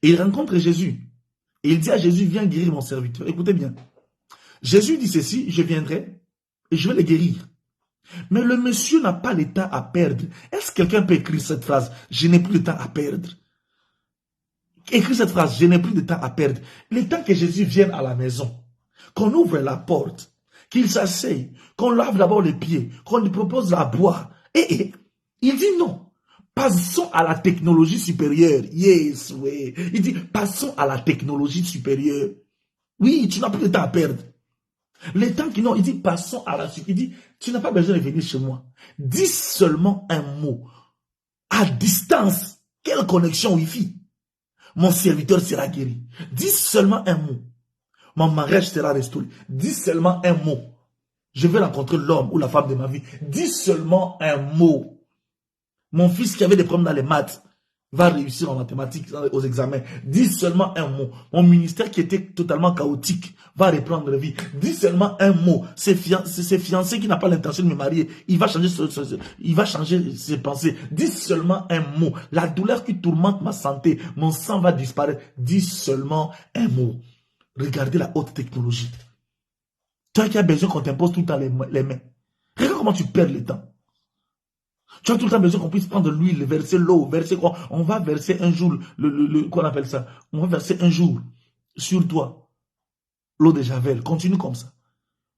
et il rencontre Jésus. Et il dit à Jésus, viens guérir mon serviteur. Écoutez bien. Jésus dit ceci, je viendrai et je vais le guérir. Mais le monsieur n'a pas le temps à perdre. Est-ce que quelqu'un peut écrire cette phrase? Je n'ai plus de temps à perdre. Écris cette phrase, je n'ai plus de temps à perdre. Le temps que Jésus vienne à la maison, qu'on ouvre la porte, qu'il s'asseye, qu'on lave d'abord les pieds, qu'on lui propose à boire. Et il dit non. Passons à la technologie supérieure. Yes, oui. Il dit, passons à la technologie supérieure. Oui, tu n'as plus de temps à perdre. Le temps qu'il n'a, il dit, passons à la suite. Il dit, tu n'as pas besoin de venir chez moi. Dis seulement un mot. À distance, quelle connexion Wi-Fi? Mon serviteur sera guéri. Dis seulement un mot. Mon mariage sera restauré. Dis seulement un mot. Je vais rencontrer l'homme ou la femme de ma vie. Dis seulement un mot. Mon fils qui avait des problèmes dans les maths va réussir en mathématiques aux examens. Dis seulement un mot. Mon ministère qui était totalement chaotique va reprendre vie. Dis seulement un mot. Ses fiancés qui n'a pas l'intention de me marier, il va changer ses pensées. Dis seulement un mot. La douleur qui tourmente ma santé, mon sang va disparaître. Dis seulement un mot. Regardez la haute technologie. Toi qui as besoin qu'on t'impose tout le temps les mains. Regarde comment tu perds le temps. Tu as tout le temps besoin qu'on puisse prendre l'huile, verser l'eau, verser quoi? On va verser un jour, qu'on appelle ça? On va verser un jour sur toi l'eau de Javel. Continue comme ça.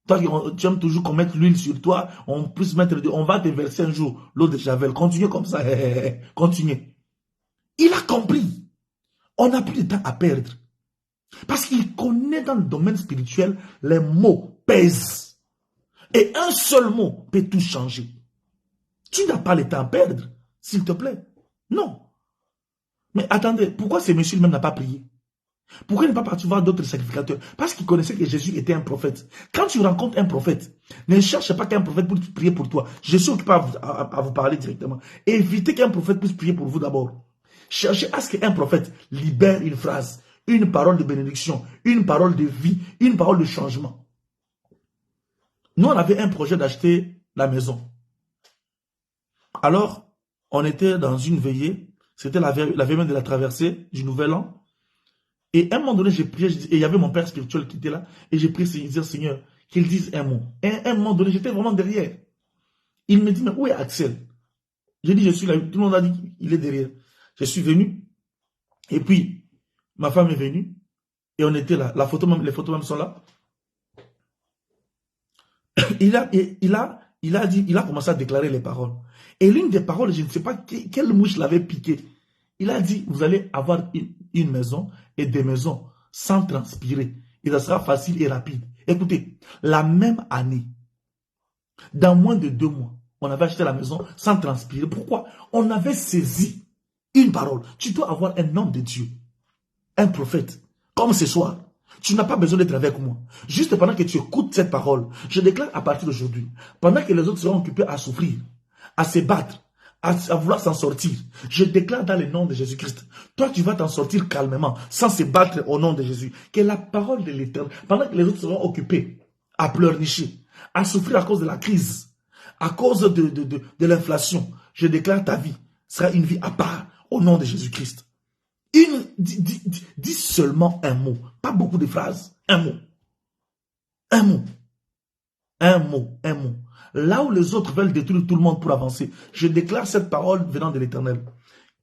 Toi, tu aimes toujours qu'on mette l'huile sur toi, on va te verser un jour l'eau de Javel. Continue comme ça. Continue. Il a compris. On n'a plus de temps à perdre. Parce qu'il connaît dans le domaine spirituel, les mots pèsent. Et un seul mot peut tout changer. Tu n'as pas le temps à perdre, s'il te plaît. Non. Mais attendez, pourquoi ce monsieur lui-même n'a pas prié? Pourquoi il n'est pas parti voir d'autres sacrificateurs? Parce qu'il connaissait que Jésus était un prophète. Quand tu rencontres un prophète, ne cherche pas qu'un prophète puisse prier pour toi. Je suis occupé à vous parler directement. Évitez qu'un prophète puisse prier pour vous d'abord. Cherchez à ce qu'un prophète libère une phrase, une parole de bénédiction, une parole de vie, une parole de changement. Nous, on avait un projet d'acheter la maison. Alors, on était dans une veillée, c'était la veille même de la traversée du Nouvel An. Et à un moment donné, j'ai prié, et il y avait mon père spirituel qui était là, et j'ai prié, Seigneur, qu'il dise un mot. Et à un moment donné, j'étais vraiment derrière. Il me dit, mais où est Axel? J'ai dit, je suis là. Tout le monde a dit qu'il est derrière. Je suis venu, et puis, ma femme est venue, et on était là. Les photos même sont là. Il a commencé à déclarer les paroles. Et l'une des paroles, je ne sais pas quelle mouche l'avait piqué. Il a dit, vous allez avoir une maison et des maisons sans transpirer. Et ça sera facile et rapide. Écoutez, la même année, dans moins de 2 mois, on avait acheté la maison sans transpirer. Pourquoi? On avait saisi une parole. Tu dois avoir un homme de Dieu, un prophète, comme ce soir. Tu n'as pas besoin d'être avec moi. Juste pendant que tu écoutes cette parole, je déclare à partir d'aujourd'hui, pendant que les autres seront occupés à souffrir, à se battre, à vouloir s'en sortir, je déclare dans le nom de Jésus-Christ, toi tu vas t'en sortir calmement, sans se battre au nom de Jésus. Que la parole de l'Éternel, pendant que les autres seront occupés à pleurnicher, à souffrir à cause de la crise, à cause de l'inflation, je déclare ta vie sera une vie à part au nom de Jésus-Christ. Dis seulement un mot, pas beaucoup de phrases, un mot. Un mot. Un mot, un mot. Là où les autres veulent détruire tout le monde pour avancer, je déclare cette parole venant de l'Éternel.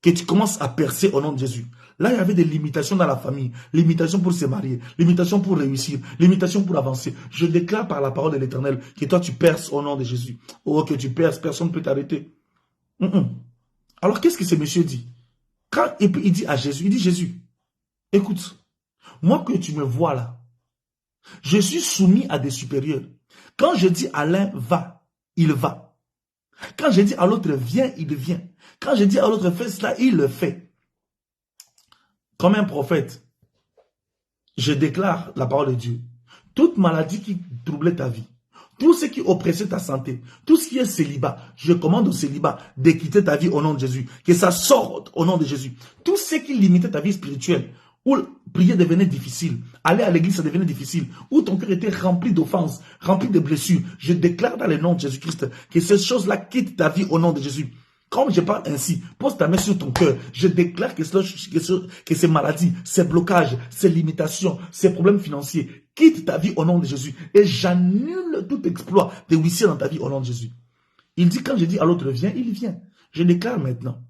Que tu commences à percer au nom de Jésus. Là, il y avait des limitations dans la famille. Limitations pour se marier. Limitations pour réussir. Limitations pour avancer. Je déclare par la parole de l'Éternel que toi, tu perces au nom de Jésus. Oh, que tu perces, personne ne peut t'arrêter. Alors, qu'est-ce que ce monsieur dit? Quand il dit à Jésus, il dit, Jésus, écoute, moi que tu me vois là, je suis soumis à des supérieurs. Quand je dis à l'un, va, il va. Quand je dis à l'autre, viens, il vient. Quand je dis à l'autre, fais cela, il le fait. Comme un prophète, je déclare la parole de Dieu. Toute maladie qui troublait ta vie, tout ce qui oppressait ta santé, tout ce qui est célibat, je commande au célibat de quitter ta vie au nom de Jésus. Que ça sorte au nom de Jésus. Tout ce qui limitait ta vie spirituelle, où prier devenait difficile, aller à l'église ça devenait difficile, où ton cœur était rempli d'offenses, rempli de blessures, je déclare dans le nom de Jésus-Christ que ces choses-là quittent ta vie au nom de Jésus. Comme je parle ainsi, pose ta main sur ton cœur. Je déclare que ces maladies, ces blocages, ces limitations, ces problèmes financiers quittent ta vie au nom de Jésus. Et j'annule tout exploit de huissier dans ta vie au nom de Jésus. Il dit, quand je dis à l'autre, viens, il vient. Je déclare maintenant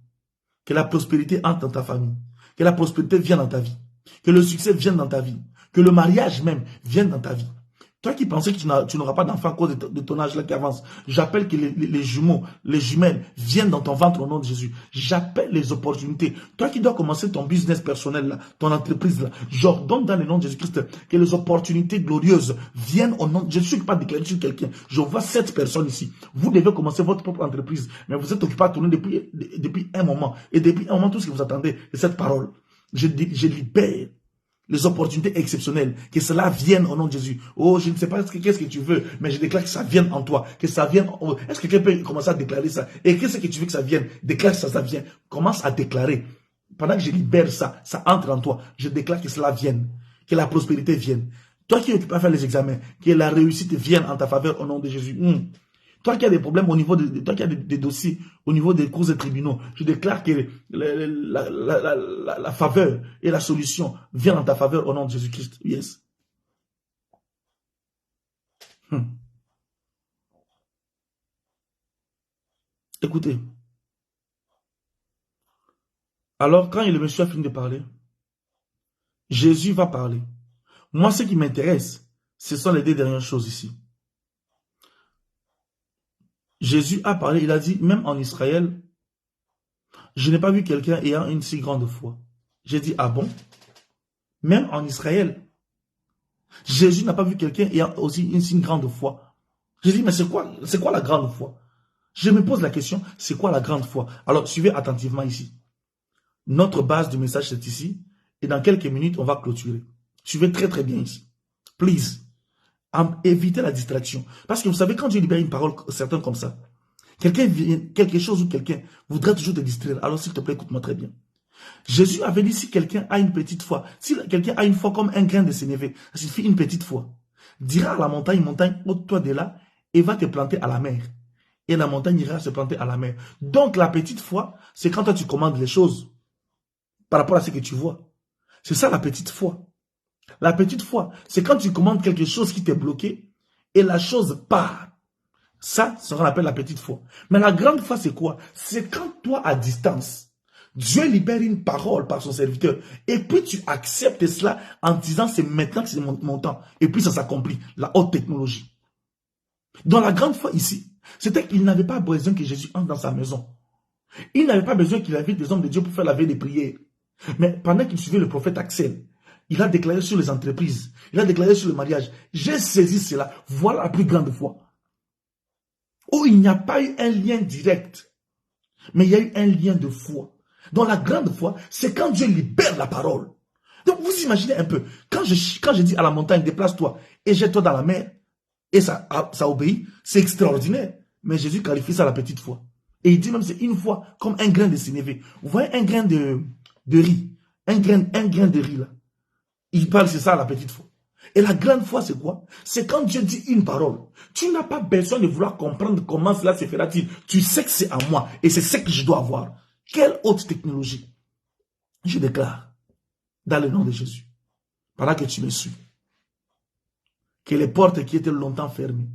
que la prospérité entre dans ta famille, que la prospérité vienne dans ta vie, que le succès vienne dans ta vie, que le mariage même vienne dans ta vie. Toi qui pensais que tu n'auras pas d'enfant à cause de ton âge là qui avance, j'appelle que les jumeaux, les jumelles viennent dans ton ventre au nom de Jésus. J'appelle les opportunités. Toi qui dois commencer ton business personnel là, ton entreprise là, j'ordonne dans le nom de Jésus-Christ que les opportunités glorieuses viennent au nom. Je ne suis pas déclaré sur quelqu'un. Je vois 7 personnes ici. Vous devez commencer votre propre entreprise, mais vous êtes occupé à tourner depuis un moment. Et depuis un moment, tout ce que vous attendez, c'est cette parole. Je libère les opportunités exceptionnelles, que cela vienne au nom de Jésus. Oh, je ne sais pas qu'est-ce que tu veux, mais je déclare que ça vienne en toi, que ça vienne. Est-ce que quelqu'un peut commencer à déclarer ça? Et qu'est-ce que tu veux que ça vienne? Déclare que ça vient. Commence à déclarer. Pendant que je libère ça, ça entre en toi. Je déclare que cela vienne, que la prospérité vienne. Toi qui es occupé à faire les examens, que la réussite vienne en ta faveur au nom de Jésus. Toi qui as des problèmes au niveau de... Toi qui as des dossiers au niveau des cours et tribunaux, je déclare que la faveur et la solution viennent en ta faveur au nom de Jésus-Christ. Yes. Écoutez. Alors, quand le monsieur a fini de parler, Jésus va parler. Moi, ce qui m'intéresse, ce sont les 2 dernières choses ici. Jésus a parlé, il a dit, même en Israël, je n'ai pas vu quelqu'un ayant une si grande foi. J'ai dit, ah bon? Même en Israël, Jésus n'a pas vu quelqu'un ayant aussi une si grande foi. J'ai dit, mais c'est quoi la grande foi? Je me pose la question, c'est quoi la grande foi? Alors, suivez attentivement ici. Notre base du message, c'est ici. Et dans quelques minutes, on va clôturer. Suivez très très bien ici. Please. Évitez la distraction. Parce que vous savez, quand Dieu libère une parole certaine comme ça, quelque chose ou quelqu'un voudrait toujours te distraire. Alors s'il te plaît, écoute-moi très bien. Jésus avait dit, si quelqu'un a une petite foi, si quelqu'un a une foi comme un grain de sénévé, ça suffit une petite foi. Dira à la montagne, ôte-toi de là et va te planter à la mer. Et la montagne ira se planter à la mer. Donc la petite foi, c'est quand toi tu commandes les choses par rapport à ce que tu vois. C'est ça la petite foi. La petite foi, c'est quand tu commandes quelque chose qui t'est bloqué et la chose part. Ça, c'est ce qu'on appelle la petite foi. Mais la grande foi, c'est quoi? C'est quand toi, à distance, Dieu libère une parole par son serviteur et puis tu acceptes cela en disant c'est maintenant que c'est mon temps. Et puis ça s'accomplit, la haute technologie. Dans la grande foi ici, c'était qu'il n'avait pas besoin que Jésus entre dans sa maison. Il n'avait pas besoin qu'il invite des hommes de Dieu pour faire la veille des prières. Mais pendant qu'il suivait le prophète Axel, il a déclaré sur les entreprises, il a déclaré sur le mariage. J'ai saisi cela. Voilà la plus grande foi. Oh, il n'y a pas eu un lien direct, mais il y a eu un lien de foi. Donc la grande foi, c'est quand Dieu libère la parole. Donc vous imaginez un peu, quand je dis à la montagne, déplace-toi et jette-toi dans la mer, et ça obéit, c'est extraordinaire. Mais Jésus qualifie ça la petite foi. Et il dit même c'est une foi comme un grain de sénévé. Vous voyez un grain de riz, un grain de riz là. Il parle, c'est ça la petite foi. Et la grande foi, c'est quoi? C'est quand Dieu dit une parole. Tu n'as pas besoin de vouloir comprendre comment cela se fera-t-il. Tu sais que c'est à moi et c'est ce que je dois avoir. Quelle haute technologie? Je déclare, dans le nom de Jésus, pendant que tu me suis, que les portes qui étaient longtemps fermées,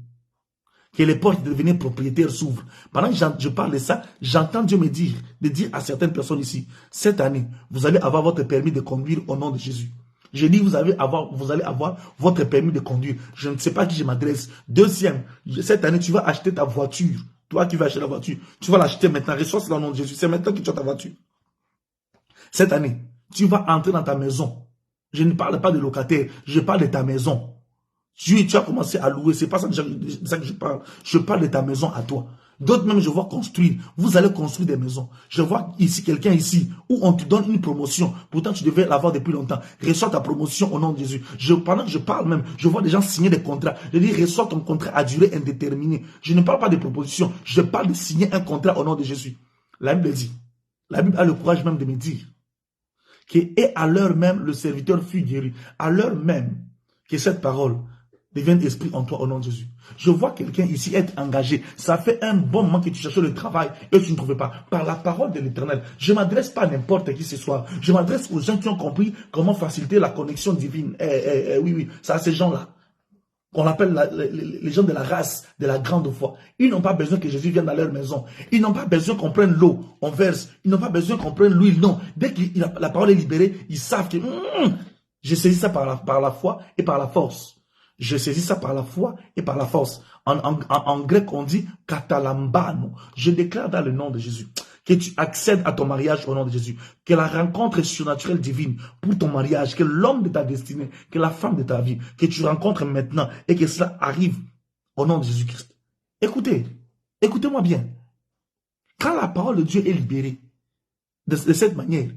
que les portes de devenir propriétaires s'ouvrent. Pendant que je parle de ça, j'entends Dieu me dire, de dire à certaines personnes ici, cette année, vous allez avoir votre permis de conduire au nom de Jésus. Je dis, vous allez avoir votre permis de conduire. Je ne sais pas à qui je m'adresse. Deuxième, cette année, tu vas acheter ta voiture. Toi qui vas acheter la voiture, tu vas l'acheter maintenant. Reçois cela au nom de Jésus. C'est maintenant que tu as ta voiture. Cette année, tu vas entrer dans ta maison. Je ne parle pas de locataire, je parle de ta maison. Tu as commencé à louer, c'est pas ça que je parle. Je parle de ta maison à toi. D'autres même, je vois construire. Vous allez construire des maisons. Je vois ici, quelqu'un ici, où on te donne une promotion. Pourtant, tu devais l'avoir depuis longtemps. Reçois ta promotion au nom de Jésus. Pendant que je parle même, je vois des gens signer des contrats. Je dis, reçois ton contrat à durée indéterminée. Je ne parle pas de proposition. Je parle de signer un contrat au nom de Jésus. La Bible dit, la Bible a le courage même de me dire, que et à l'heure même, le serviteur fut guéri. À l'heure même, que cette parole devienne esprit en toi au nom de Jésus. Je vois quelqu'un ici être engagé. Ça fait un bon moment que tu cherchais le travail et tu ne trouvais pas. Par la parole de l'Éternel, je ne m'adresse pas à n'importe qui ce soir. Je m'adresse aux gens qui ont compris comment faciliter la connexion divine. Oui, c'est à ces gens-là qu'on appelle les gens de la race, de la grande foi. Ils n'ont pas besoin que Jésus vienne dans leur maison. Ils n'ont pas besoin qu'on prenne l'eau, on verse. Ils n'ont pas besoin qu'on prenne l'huile. Non. Dès que la parole est libérée, ils savent que je saisis ça par la foi et par la force. Je saisis ça par la foi et par la force. En grec, on dit katalambano. Je déclare dans le nom de Jésus que tu accèdes à ton mariage au nom de Jésus. Que la rencontre surnaturelle divine pour ton mariage, que l'homme de ta destinée, que la femme de ta vie, que tu rencontres maintenant et que cela arrive au nom de Jésus-Christ. Écoutez, écoutez-moi bien. Quand la parole de Dieu est libérée de cette manière,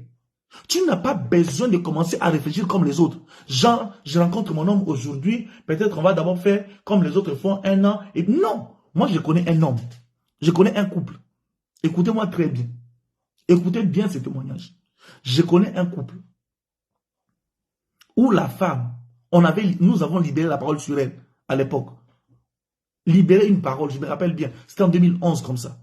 tu n'as pas besoin de commencer à réfléchir comme les autres. Genre, je rencontre mon homme aujourd'hui, peut-être on va d'abord faire comme les autres font 1 an. Et non, moi je connais un homme, je connais un couple. Écoutez-moi très bien. Écoutez bien ce témoignage. Je connais un couple où la femme, nous avons libéré la parole sur elle à l'époque. Libéré une parole, je me rappelle bien. C'était en 2011 comme ça.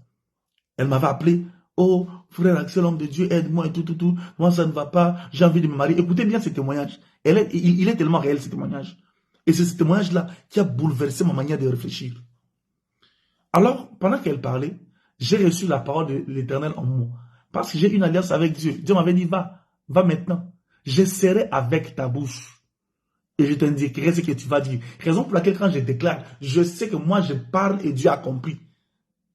Elle m'avait appelé. Oh, frère Axel, homme de Dieu, aide-moi et tout. Moi, ça ne va pas. J'ai envie de me marier. Écoutez bien ce témoignage. Il est tellement réel, ce témoignage. Et c'est ce témoignage-là qui a bouleversé ma manière de réfléchir. Alors, pendant qu'elle parlait, j'ai reçu la parole de l'Éternel en moi. Parce que j'ai une alliance avec Dieu. Dieu m'avait dit, va maintenant. Je serai avec ta bouche. Et je t'indiquerai ce que tu vas dire. Raison pour laquelle quand je déclare, je sais que moi je parle et Dieu a compris.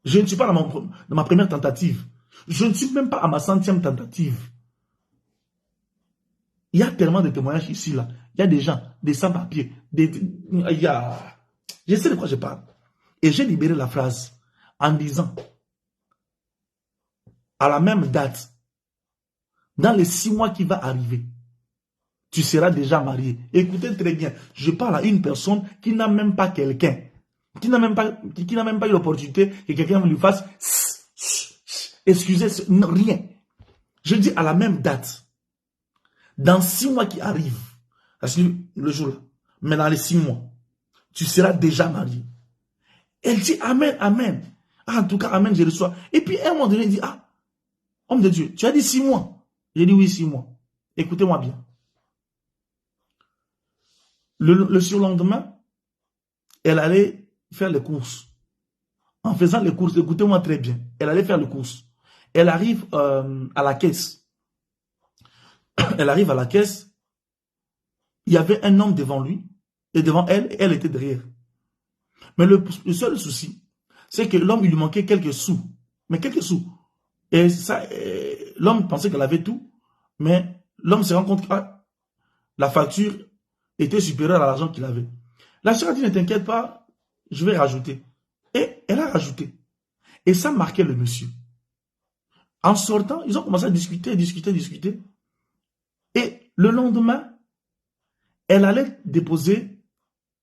Je ne suis pas dans ma première tentative. Je ne suis même pas à ma 100e tentative. Il y a tellement de témoignages ici, là. Il y a des gens, des sans-papiers, je sais de quoi je parle. Et j'ai libéré la phrase en disant, à la même date, dans les 6 mois qui va arriver, tu seras déjà marié. Écoutez très bien, je parle à une personne qui n'a même pas quelqu'un, qui n'a même pas eu l'opportunité que quelqu'un lui fasse excusez, non, rien. Je dis à la même date, dans 6 mois qui arrivent, le jour-là, mais dans les 6 mois, tu seras déjà marié. Elle dit Amen, Amen. Ah, en tout cas, Amen, je reçois. Et puis, à un moment donné, elle dit, ah, homme de Dieu, tu as dit 6 mois. J'ai dit oui, 6 mois. Écoutez-moi bien. Le surlendemain, elle allait faire les courses. En faisant les courses, écoutez-moi très bien, elle allait faire les courses. Elle arrive à la caisse. Elle arrive à la caisse. Il y avait un homme devant lui et devant elle, et elle était derrière. Mais le seul souci, c'est que l'homme, il lui manquait quelques sous. Mais quelques sous. Et ça, l'homme pensait qu'elle avait tout, mais l'homme se rend compte que la facture était supérieure à l'argent qu'il avait. La sœur a dit, ne t'inquiète pas, je vais rajouter. Et elle a rajouté. Et ça marquait le monsieur. En sortant, ils ont commencé à discuter. Et le lendemain, elle allait déposer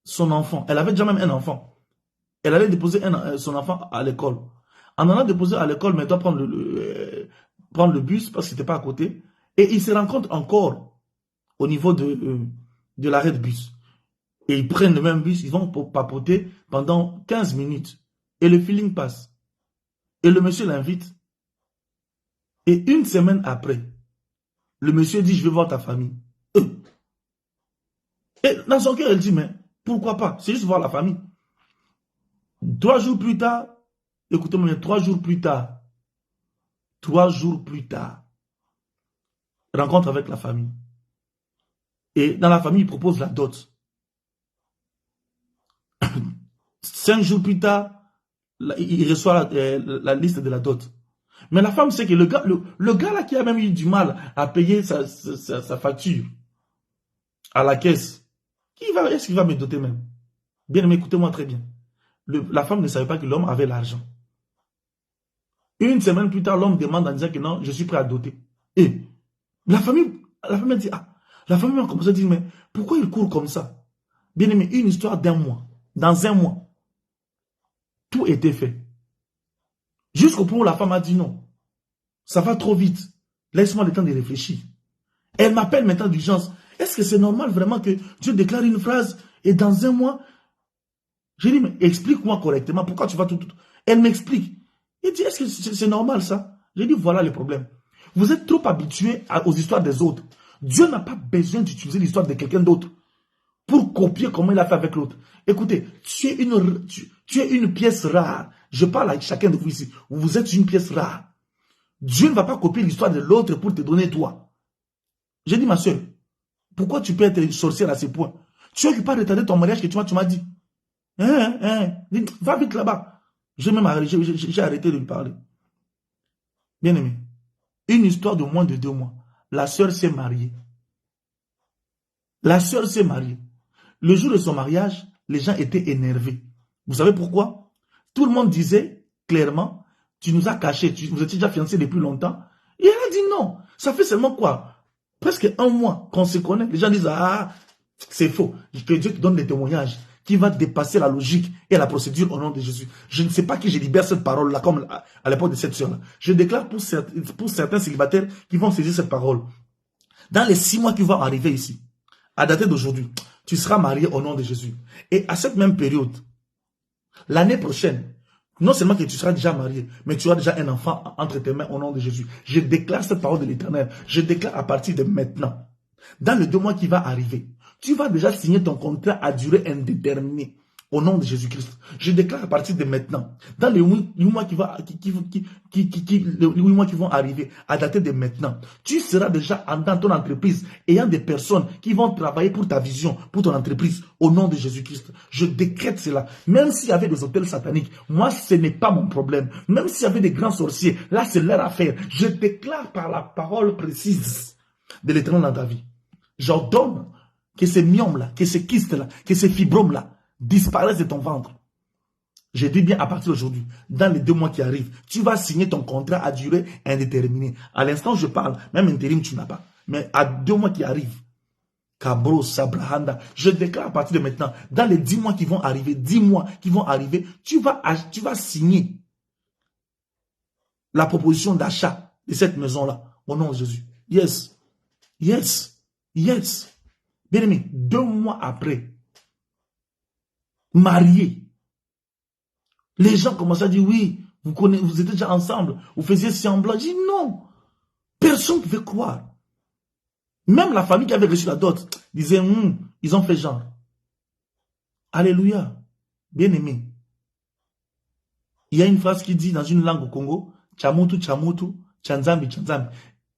son enfant. Elle avait déjà même un enfant. Elle allait déposer son enfant à l'école. En allant déposer à l'école, mais elle doit prendre le bus parce que c'était pas à côté. Et ils se rencontrent encore au niveau de l'arrêt de bus. Et ils prennent le même bus, ils vont papoter pendant 15 minutes. Et le feeling passe. Et le monsieur l'invite. Et 1 semaine après, le monsieur dit, je vais voir ta famille. Et dans son cœur, elle dit, mais pourquoi pas? C'est juste voir la famille. 3 jours plus tard, écoutez-moi, 3 jours plus tard, rencontre avec la famille. Et dans la famille, il propose la dot. 5 jours plus tard, il reçoit la liste de la dot. Mais la femme sait que le gars là qui a même eu du mal à payer sa facture à la caisse, est-ce qu'il va me doter même? Bien aimé, écoutez-moi très bien. La femme ne savait pas que l'homme avait l'argent. 1 semaine plus tard, l'homme demande en disant que non, je suis prêt à doter. Et la famille a dit, la famille a commencé à dire, mais pourquoi il court comme ça? Bien aimé, une histoire d'1 mois. Dans 1 mois, tout était fait. Jusqu'au point où la femme a dit non. Ça va trop vite. Laisse-moi le temps de réfléchir. Elle m'appelle maintenant d'urgence. Est-ce que c'est normal vraiment que Dieu déclare une phrase et dans 1 mois, J'ai dit, mais explique-moi correctement, pourquoi tu vas tout. Elle m'explique. Elle dit, est-ce que c'est normal ça? J'ai dit, voilà le problème. Vous êtes trop habitués aux histoires des autres. Dieu n'a pas besoin d'utiliser l'histoire de quelqu'un d'autre pour copier comment il a fait avec l'autre. Écoutez, tu es une pièce rare. Je parle à chacun de vous ici. Vous êtes une pièce rare. Dieu ne va pas copier l'histoire de l'autre pour te donner toi. J'ai dit, ma soeur, pourquoi tu peux être sorcière à ce point? Tu n'as pas retardé ton mariage que tu m'as dit. Va vite là-bas. J'ai arrêté de lui parler. Bien aimé, une histoire de moins de 2 mois. La sœur s'est mariée. La sœur s'est mariée. Le jour de son mariage, les gens étaient énervés. Vous savez pourquoi? Tout le monde disait clairement, tu nous as cachés, vous étiez déjà fiancés depuis longtemps. Et elle a dit non. Ça fait seulement quoi? Presque 1 mois qu'on se connaît. Les gens disent, ah, c'est faux. Que Dieu te donne des témoignages qui va dépasser la logique et la procédure au nom de Jésus. Je ne sais pas qui je libère cette parole-là, comme à l'époque de cette sœur-là. Je déclare pour certains célibataires qui vont saisir cette parole. Dans les 6 mois qui vont arriver ici, à dater d'aujourd'hui, tu seras marié au nom de Jésus. Et à cette même période, l'année prochaine, non seulement que tu seras déjà marié, mais tu auras déjà un enfant entre tes mains au nom de Jésus. Je déclare cette parole de l'Éternel. Je déclare à partir de maintenant, dans les 2 mois qui vont arriver, tu vas déjà signer ton contrat à durée indéterminée au nom de Jésus-Christ. Je déclare à partir de maintenant, dans les 8 mois qui vont arriver, à dater de maintenant, tu seras déjà dans ton entreprise, ayant des personnes qui vont travailler pour ta vision, pour ton entreprise, au nom de Jésus-Christ. Je décrète cela. Même s'il y avait des hôtels sataniques, moi, ce n'est pas mon problème. Même s'il y avait des grands sorciers, là, c'est leur affaire. Je déclare par la parole précise de l'Éternel dans ta vie. J'ordonne que ces myomes-là, que ces kystes-là, que ces fibromes-là disparaissent de ton ventre. Je dis bien à partir d'aujourd'hui, dans les 2 mois qui arrivent, tu vas signer ton contrat à durée indéterminée. À l'instant où je parle, même intérim tu n'as pas. Mais à 2 mois qui arrivent, Kabro, Sabrahanda, je déclare à partir de maintenant, dans les 10 mois qui vont arriver, 10 mois qui vont arriver, tu vas signer la proposition d'achat de cette maison-là, au nom de Jésus. Yes. Yes. Yes. Bien aimé, 2 mois après, marié, les gens commencent à dire, oui, vous étiez déjà ensemble, vous faisiez semblant. Je dis non, personne ne pouvait croire. Même la famille qui avait reçu la dot disait, ils ont fait genre. Alléluia, bien aimé. Il y a une phrase qui dit dans une langue au Congo, Chamutu, Chamutu, Chanzambi, Chanzambi.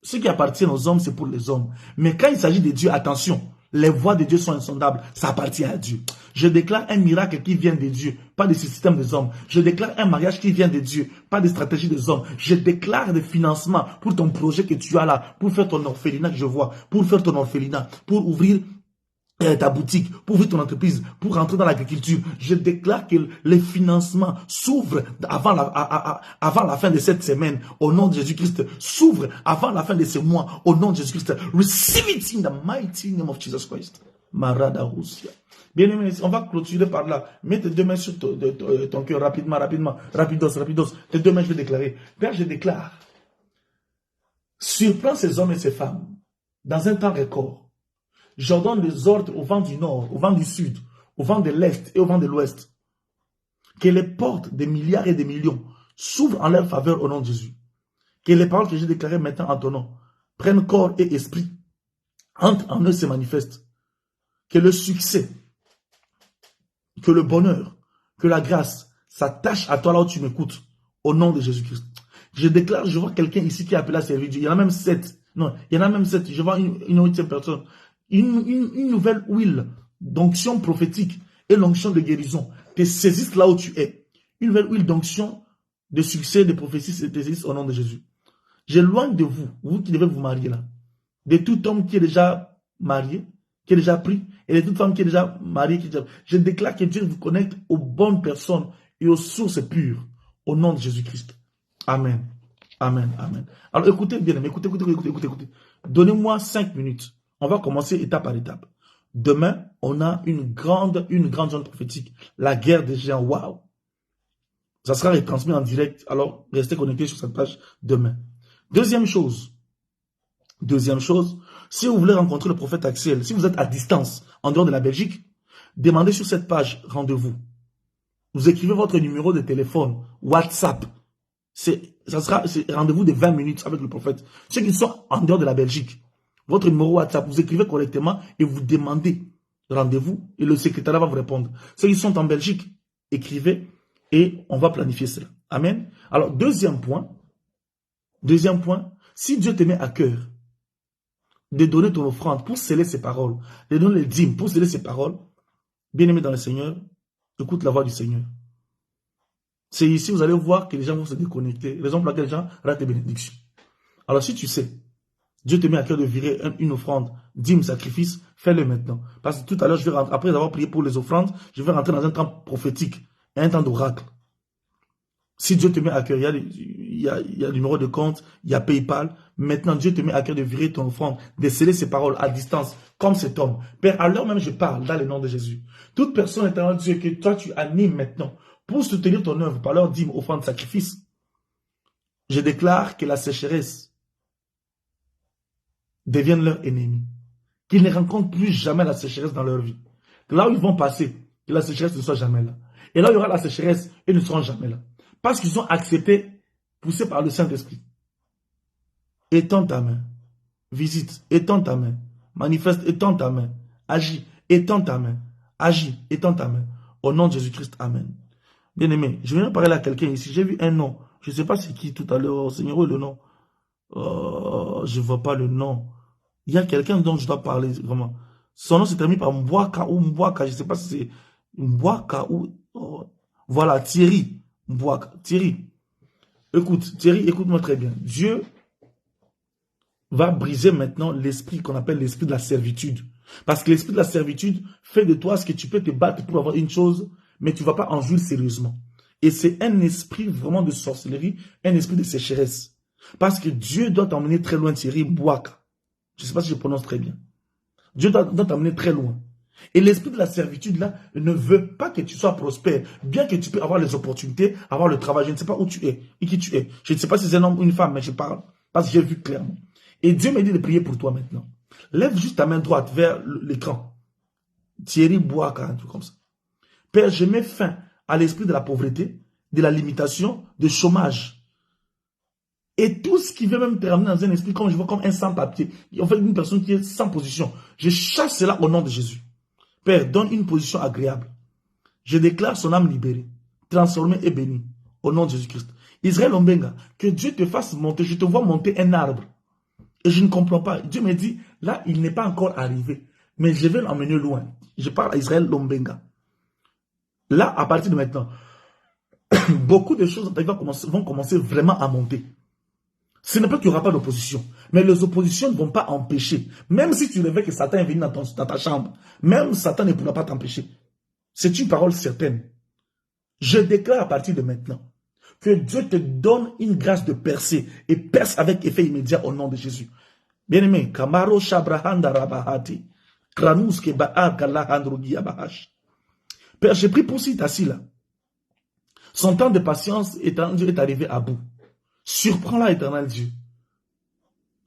Ce qui appartient aux hommes, c'est pour les hommes. Mais quand il s'agit de Dieu, attention, les voies de Dieu sont insondables. Ça appartient à Dieu. Je déclare un miracle qui vient de Dieu, pas du système des hommes. Je déclare un mariage qui vient de Dieu, pas des stratégies des hommes. Je déclare des financements pour ton projet que tu as là, pour faire ton orphelinat que je vois, pour faire ton orphelinat, pour ouvrir ta boutique, pour ouvrir ton entreprise, pour rentrer dans l'agriculture. Je déclare que les financements s'ouvrent avant la fin de cette semaine, au nom de Jésus-Christ. S'ouvrent avant la fin de ce mois, au nom de Jésus-Christ. Receive it in the mighty name of Jesus Christ. Marada Roussia. Bien aimé, on va clôturer par là. Mets tes 2 mains sur ton cœur, rapidement, rapidos. Tes 2 mains, je vais déclarer. Père, je déclare. Surprends ces hommes et ces femmes dans un temps record. J'ordonne des ordres au vent du nord, au vent du sud, au vent de l'est et au vent de l'ouest. Que les portes des milliards et des millions s'ouvrent en leur faveur au nom de Jésus. Que les paroles que j'ai déclarées maintenant en ton nom prennent corps et esprit, entrent en eux, se manifestent. Que le succès, que le bonheur, que la grâce s'attachent à toi là où tu m'écoutes, au nom de Jésus-Christ. Je déclare, je vois quelqu'un ici qui est appelé à servir Dieu. Il y en a même 7. Non, il y en a même 7. Je vois une 8e personne. Une nouvelle huile d'onction prophétique et l'onction de guérison te saisissent là où tu es. Une nouvelle huile d'onction, de succès, de prophétie te saisissent au nom de Jésus. J'éloigne de vous, vous qui devez vous marier là, de tout homme qui est déjà marié, qui est déjà pris, et de toute femme qui est déjà mariée. Je déclare que Dieu vous connecte aux bonnes personnes et aux sources pures, au nom de Jésus-Christ. Amen. Amen. Amen. Alors écoutez bien, écoutez. Donnez-moi 5 minutes. On va commencer étape par étape. Demain, on a une grande zone prophétique. La guerre des géants. Waouh! Ça sera retransmis en direct. Alors, restez connectés sur cette page demain. Deuxième chose, si vous voulez rencontrer le prophète Axel, si vous êtes à distance, en dehors de la Belgique, demandez sur cette page rendez-vous. Vous écrivez votre numéro de téléphone, WhatsApp. Ça sera rendez-vous de 20 minutes avec le prophète. Ceux qui sont en dehors de la Belgique, votre numéro WhatsApp, vous écrivez correctement et vous demandez rendez-vous et le secrétariat va vous répondre. Ceux qui sont en Belgique, écrivez et on va planifier cela. Amen. Alors, deuxième point, si Dieu te met à cœur de donner ton offrande pour sceller ses paroles, de donner les dîmes pour sceller ses paroles, bien-aimé dans le Seigneur, écoute la voix du Seigneur. C'est ici, vous allez voir que les gens vont se déconnecter, raison pour laquelle les gens ratent les bénédictions. Alors, si tu sais, Dieu te met à cœur de virer une offrande, dîme, sacrifice, fais-le maintenant. Parce que tout à l'heure, après avoir prié pour les offrandes, je vais rentrer dans un temps prophétique, un temps d'oracle. Si Dieu te met à cœur, il y a le numéro de compte, il y a PayPal. Maintenant, Dieu te met à cœur de virer ton offrande, de sceller ses paroles à distance, comme cet homme. Père, à l'heure même, je parle dans le nom de Jésus. Toute personne éternelle, Dieu, que toi tu animes maintenant, pour soutenir ton œuvre par leur dîme, offrande, sacrifice, je déclare que la sécheresse devienne leur ennemi. Qu'ils ne rencontrent plus jamais la sécheresse dans leur vie. Que là où ils vont passer, que la sécheresse ne soit jamais là. Et là où il y aura la sécheresse, ils ne seront jamais là. Parce qu'ils ont accepté, poussés par le Saint-Esprit. Étends ta main. Visite, étends ta main. Manifeste, étends ta main. Agis, étends ta main. Agis, étends ta main. Au nom de Jésus-Christ, amen. Bien-aimé, je viens de parler à quelqu'un ici. J'ai vu un nom. Je ne sais pas c'est qui tout à l'heure. Seigneur, où est le nom? Je ne vois pas le nom. Il y a quelqu'un dont je dois parler vraiment. Son nom s'est terminé par Mbouaka ou Mbouaka. Je ne sais pas si c'est Mbouaka ou... Voilà, Thierry. Mbouaka. Thierry. Écoute, Thierry, écoute-moi très bien. Dieu va briser maintenant l'esprit qu'on appelle l'esprit de la servitude. Parce que l'esprit de la servitude fait de toi ce que tu peux te battre pour avoir une chose, mais tu ne vas pas en jouir sérieusement. Et c'est un esprit vraiment de sorcellerie, un esprit de sécheresse. Parce que Dieu doit t'emmener très loin, Thierry Mbouaka. Je ne sais pas si je prononce très bien. Dieu doit t'emmener très loin. Et l'esprit de la servitude, là, ne veut pas que tu sois prospère. Bien que tu peux avoir les opportunités, avoir le travail. Je ne sais pas où tu es et qui tu es. Je ne sais pas si c'est un homme ou une femme, mais je parle. Parce que j'ai vu clairement. Et Dieu m'a dit de prier pour toi maintenant. Lève juste ta main droite vers l'écran. Thierry Mbouaka, un truc comme ça. Père, je mets fin à l'esprit de la pauvreté, de la limitation, du chômage. Et tout ce qui veut même te ramener dans un esprit, comme je vois comme un sans-papier, en fait une personne qui est sans position. Je chasse cela au nom de Jésus. Père, donne une position agréable. Je déclare son âme libérée, transformée et bénie, au nom de Jésus-Christ. Israël Ombenga, que Dieu te fasse monter, je te vois monter un arbre. Et je ne comprends pas. Dieu me dit, là, il n'est pas encore arrivé, mais je vais l'emmener loin. Je parle à Israël Ombenga. Là, à partir de maintenant, beaucoup de choses vont commencer vraiment à monter. Ce n'est pas qu'il n'y aura pas d'opposition, mais les oppositions ne vont pas empêcher. Même si tu rêvais que Satan est venu dans ta chambre, même Satan ne pourra pas t'empêcher. C'est une parole certaine. Je déclare à partir de maintenant que Dieu te donne une grâce de percer et perce avec effet immédiat au nom de Jésus. Bien-aimé, Kamaro Shabrahanda Rabahati, Kranouske Ba'a Kalahandrogi Abahash. Père, j'ai pris pour si assis là. Son temps de patience est arrivé à bout. Surprends-la, éternel Dieu,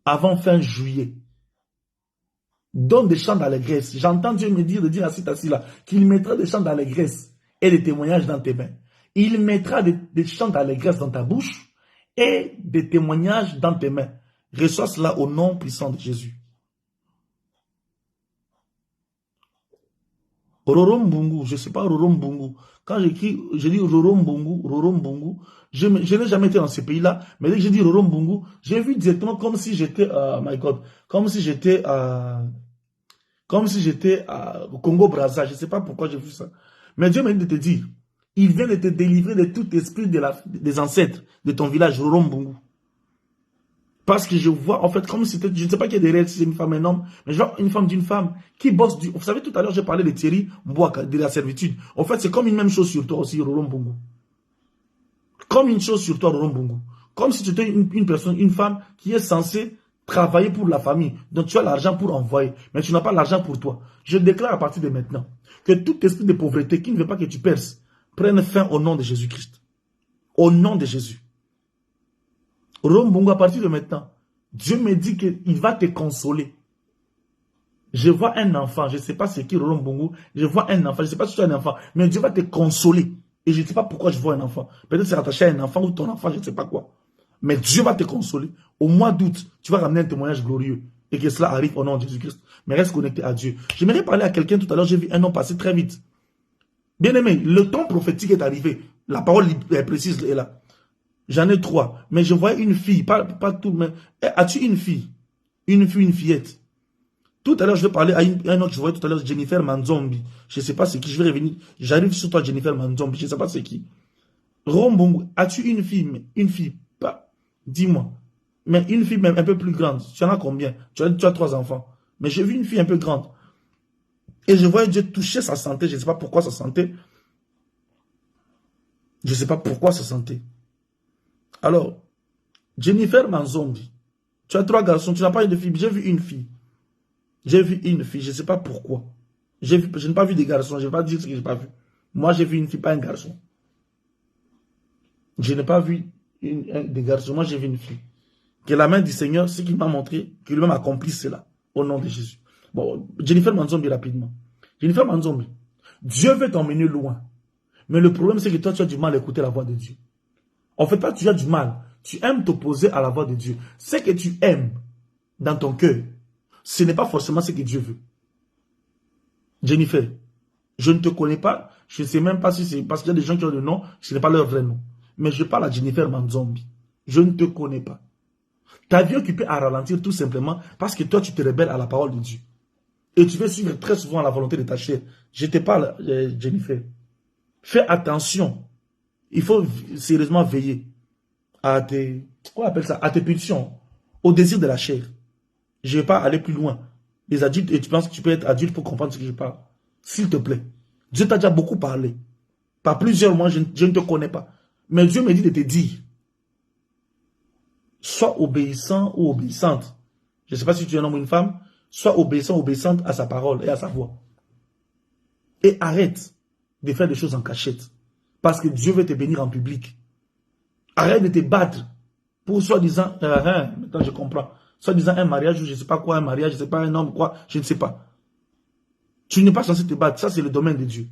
avant fin juillet. Donne des chants d'allégresse. J'entends Dieu me dire de dire à cet assis-là qu'il mettra des chants d'allégresse et des témoignages dans tes mains. Il mettra des chants d'allégresse dans ta bouche et des témoignages dans tes mains. Reçois cela au nom puissant de Jésus. Rorombungu, je ne sais pas Rorombungu. Quand j'écris, je dis Rorombungu, je n'ai jamais été dans ce pays-là, mais dès que j'ai dit Rorombungu, j'ai vu directement comme si j'étais, my God, comme si j'étais au Congo-Brazza. Je ne sais pas pourquoi j'ai vu ça. Mais Dieu m'a dit de te dire, il vient de te délivrer de tout esprit des ancêtres de ton village, Rorombungu. Parce que je vois, en fait, comme si c'était, je ne sais pas qui est derrière, si c'est une femme, un homme, mais je vois une femme d'une femme qui bosse du... Vous savez, tout à l'heure, j'ai parlé de Thierry Mbouaka, de la servitude. En fait, c'est comme une même chose sur toi aussi, Rorombungu. Comme une chose sur toi, Rorombungu. Comme si tu étais une personne, une femme qui est censée travailler pour la famille. Donc, tu as l'argent pour envoyer, mais tu n'as pas l'argent pour toi. Je déclare à partir de maintenant que tout esprit de pauvreté qui ne veut pas que tu perces prenne fin au nom de Jésus-Christ. Au nom de Jésus. Rorombungu, à partir de maintenant, Dieu me dit qu'il va te consoler. Je vois un enfant, je ne sais pas c'est qui Rorombungu, je vois un enfant, je ne sais pas si tu es un enfant, mais Dieu va te consoler. Et je ne sais pas pourquoi je vois un enfant. Peut-être c'est rattaché à un enfant ou ton enfant, je ne sais pas quoi. Mais Dieu va te consoler. Au mois d'août, tu vas ramener un témoignage glorieux. Et que cela arrive au nom de Jésus-Christ. Mais reste connecté à Dieu. J'aimerais parler à quelqu'un tout à l'heure, j'ai vu un homme passer très vite. Bien aimé, le temps prophétique est arrivé. La parole précise est là. J'en ai 3. Mais je vois une fille, pas tout, mais as-tu une fille? Une fille, une fillette. Tout à l'heure, je vais parler à un autre, je voyais tout à l'heure, Jennifer Manzombi. Je ne sais pas c'est qui, je vais revenir. J'arrive sur toi, Jennifer Manzombi, je ne sais pas c'est qui. Rombongo, as-tu une fille? Une fille, pas. Dis-moi. Mais une fille même un peu plus grande. Tu en as combien? Tu as 3 enfants. Mais j'ai vu une fille un peu grande. Et je voyais Dieu toucher sa santé. Je ne sais pas pourquoi sa santé. Je ne sais pas pourquoi sa santé. Alors, Jennifer Manzombi, tu as 3 garçons, tu n'as pas eu de fille. J'ai vu une fille. J'ai vu une fille, je ne sais pas pourquoi. Je n'ai pas vu de garçons, je ne vais pas dire ce que je n'ai pas vu. Moi, j'ai vu une fille, pas un garçon. Je n'ai pas vu des garçons, moi j'ai vu une fille. Que la main du Seigneur, ce qu'il m'a montré, qu'il lui-même accomplit cela, au nom de Jésus. Bon, Jennifer Manzombi, rapidement. Jennifer Manzombi, Dieu veut t'emmener loin. Mais le problème, c'est que toi, tu as du mal à écouter la voix de Dieu. En fait, pas tu as du mal. Tu aimes t'opposer à la voix de Dieu. Ce que tu aimes dans ton cœur, ce n'est pas forcément ce que Dieu veut. Jennifer, je ne te connais pas. Je ne sais même pas si c'est parce qu'il y a des gens qui ont le nom, ce n'est pas leur vrai nom. Mais je parle à Jennifer Manzombi. Je ne te connais pas. Ta vie est occupée à ralentir tout simplement parce que toi, tu te rebelles à la parole de Dieu. Et tu veux suivre très souvent la volonté de ta chair. Je te parle, Jennifer. Fais attention. Il faut sérieusement veiller à tes, quoi on appelle ça, à tes pulsions, au désir de la chair. Je ne vais pas aller plus loin. Les adultes, et tu penses que tu peux être adulte pour comprendre ce que je parle. S'il te plaît. Dieu t'a déjà beaucoup parlé. Par plusieurs mois, je ne te connais pas. Mais Dieu me dit de te dire, sois obéissant ou obéissante. Je ne sais pas si tu es un homme ou une femme. Sois obéissant ou obéissante à sa parole et à sa voix. Et arrête de faire des choses en cachette. Parce que Dieu veut te bénir en public. Arrête de te battre pour soi-disant, maintenant je comprends, soi-disant un mariage ou je ne sais pas quoi, un mariage, je ne sais pas un homme, quoi, je ne sais pas. Tu n'es pas censé te battre, ça c'est le domaine de Dieu.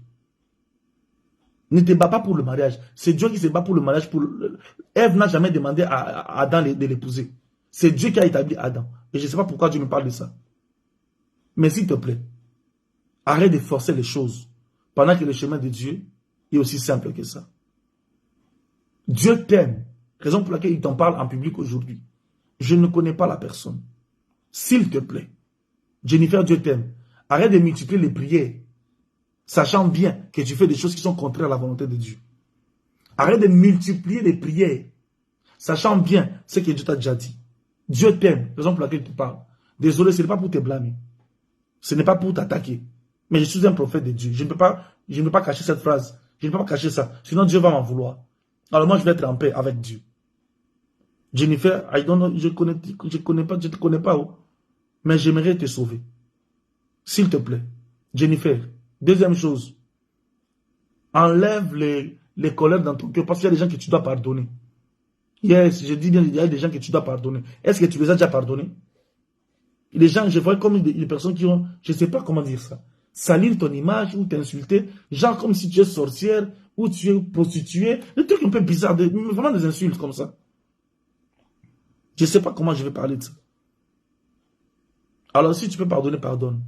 Ne te bats pas pour le mariage. C'est Dieu qui se bat pour le mariage. Ève n'a jamais demandé à Adam de l'épouser. C'est Dieu qui a établi Adam. Et je ne sais pas pourquoi Dieu me parle de ça. Mais s'il te plaît, arrête de forcer les choses. Pendant que le chemin de Dieu est aussi simple que ça. Dieu t'aime. Raison pour laquelle il t'en parle en public aujourd'hui. Je ne connais pas la personne. S'il te plaît, Jennifer, Dieu t'aime. Arrête de multiplier les prières. Sachant bien que tu fais des choses qui sont contraires à la volonté de Dieu. Arrête de multiplier les prières. Sachant bien ce que Dieu t'a déjà dit. Dieu t'aime, raison pour laquelle il te parle. Désolé, ce n'est pas pour te blâmer. Ce n'est pas pour t'attaquer. Mais je suis un prophète de Dieu. Je ne peux pas cacher cette phrase. Je ne peux pas cacher ça. Sinon Dieu va m'en vouloir. Alors moi je vais être en paix avec Dieu. Jennifer, I don't know, je ne te connais pas. Oh. Mais j'aimerais te sauver. S'il te plaît. Jennifer. Deuxième chose, enlève les colères dans ton cœur parce qu'il y a des gens que tu dois pardonner. Yes, je dis bien, il y a des gens que tu dois pardonner. Est-ce que tu les as déjà pardonnés? Les gens, je vois comme des personnes qui ont, je ne sais pas comment dire ça, salir ton image ou t'insulter, genre comme si tu es sorcière ou tu es prostituée, des trucs un peu bizarres, vraiment des insultes comme ça. Je ne sais pas comment je vais parler de ça. Alors si tu peux pardonner, pardonne.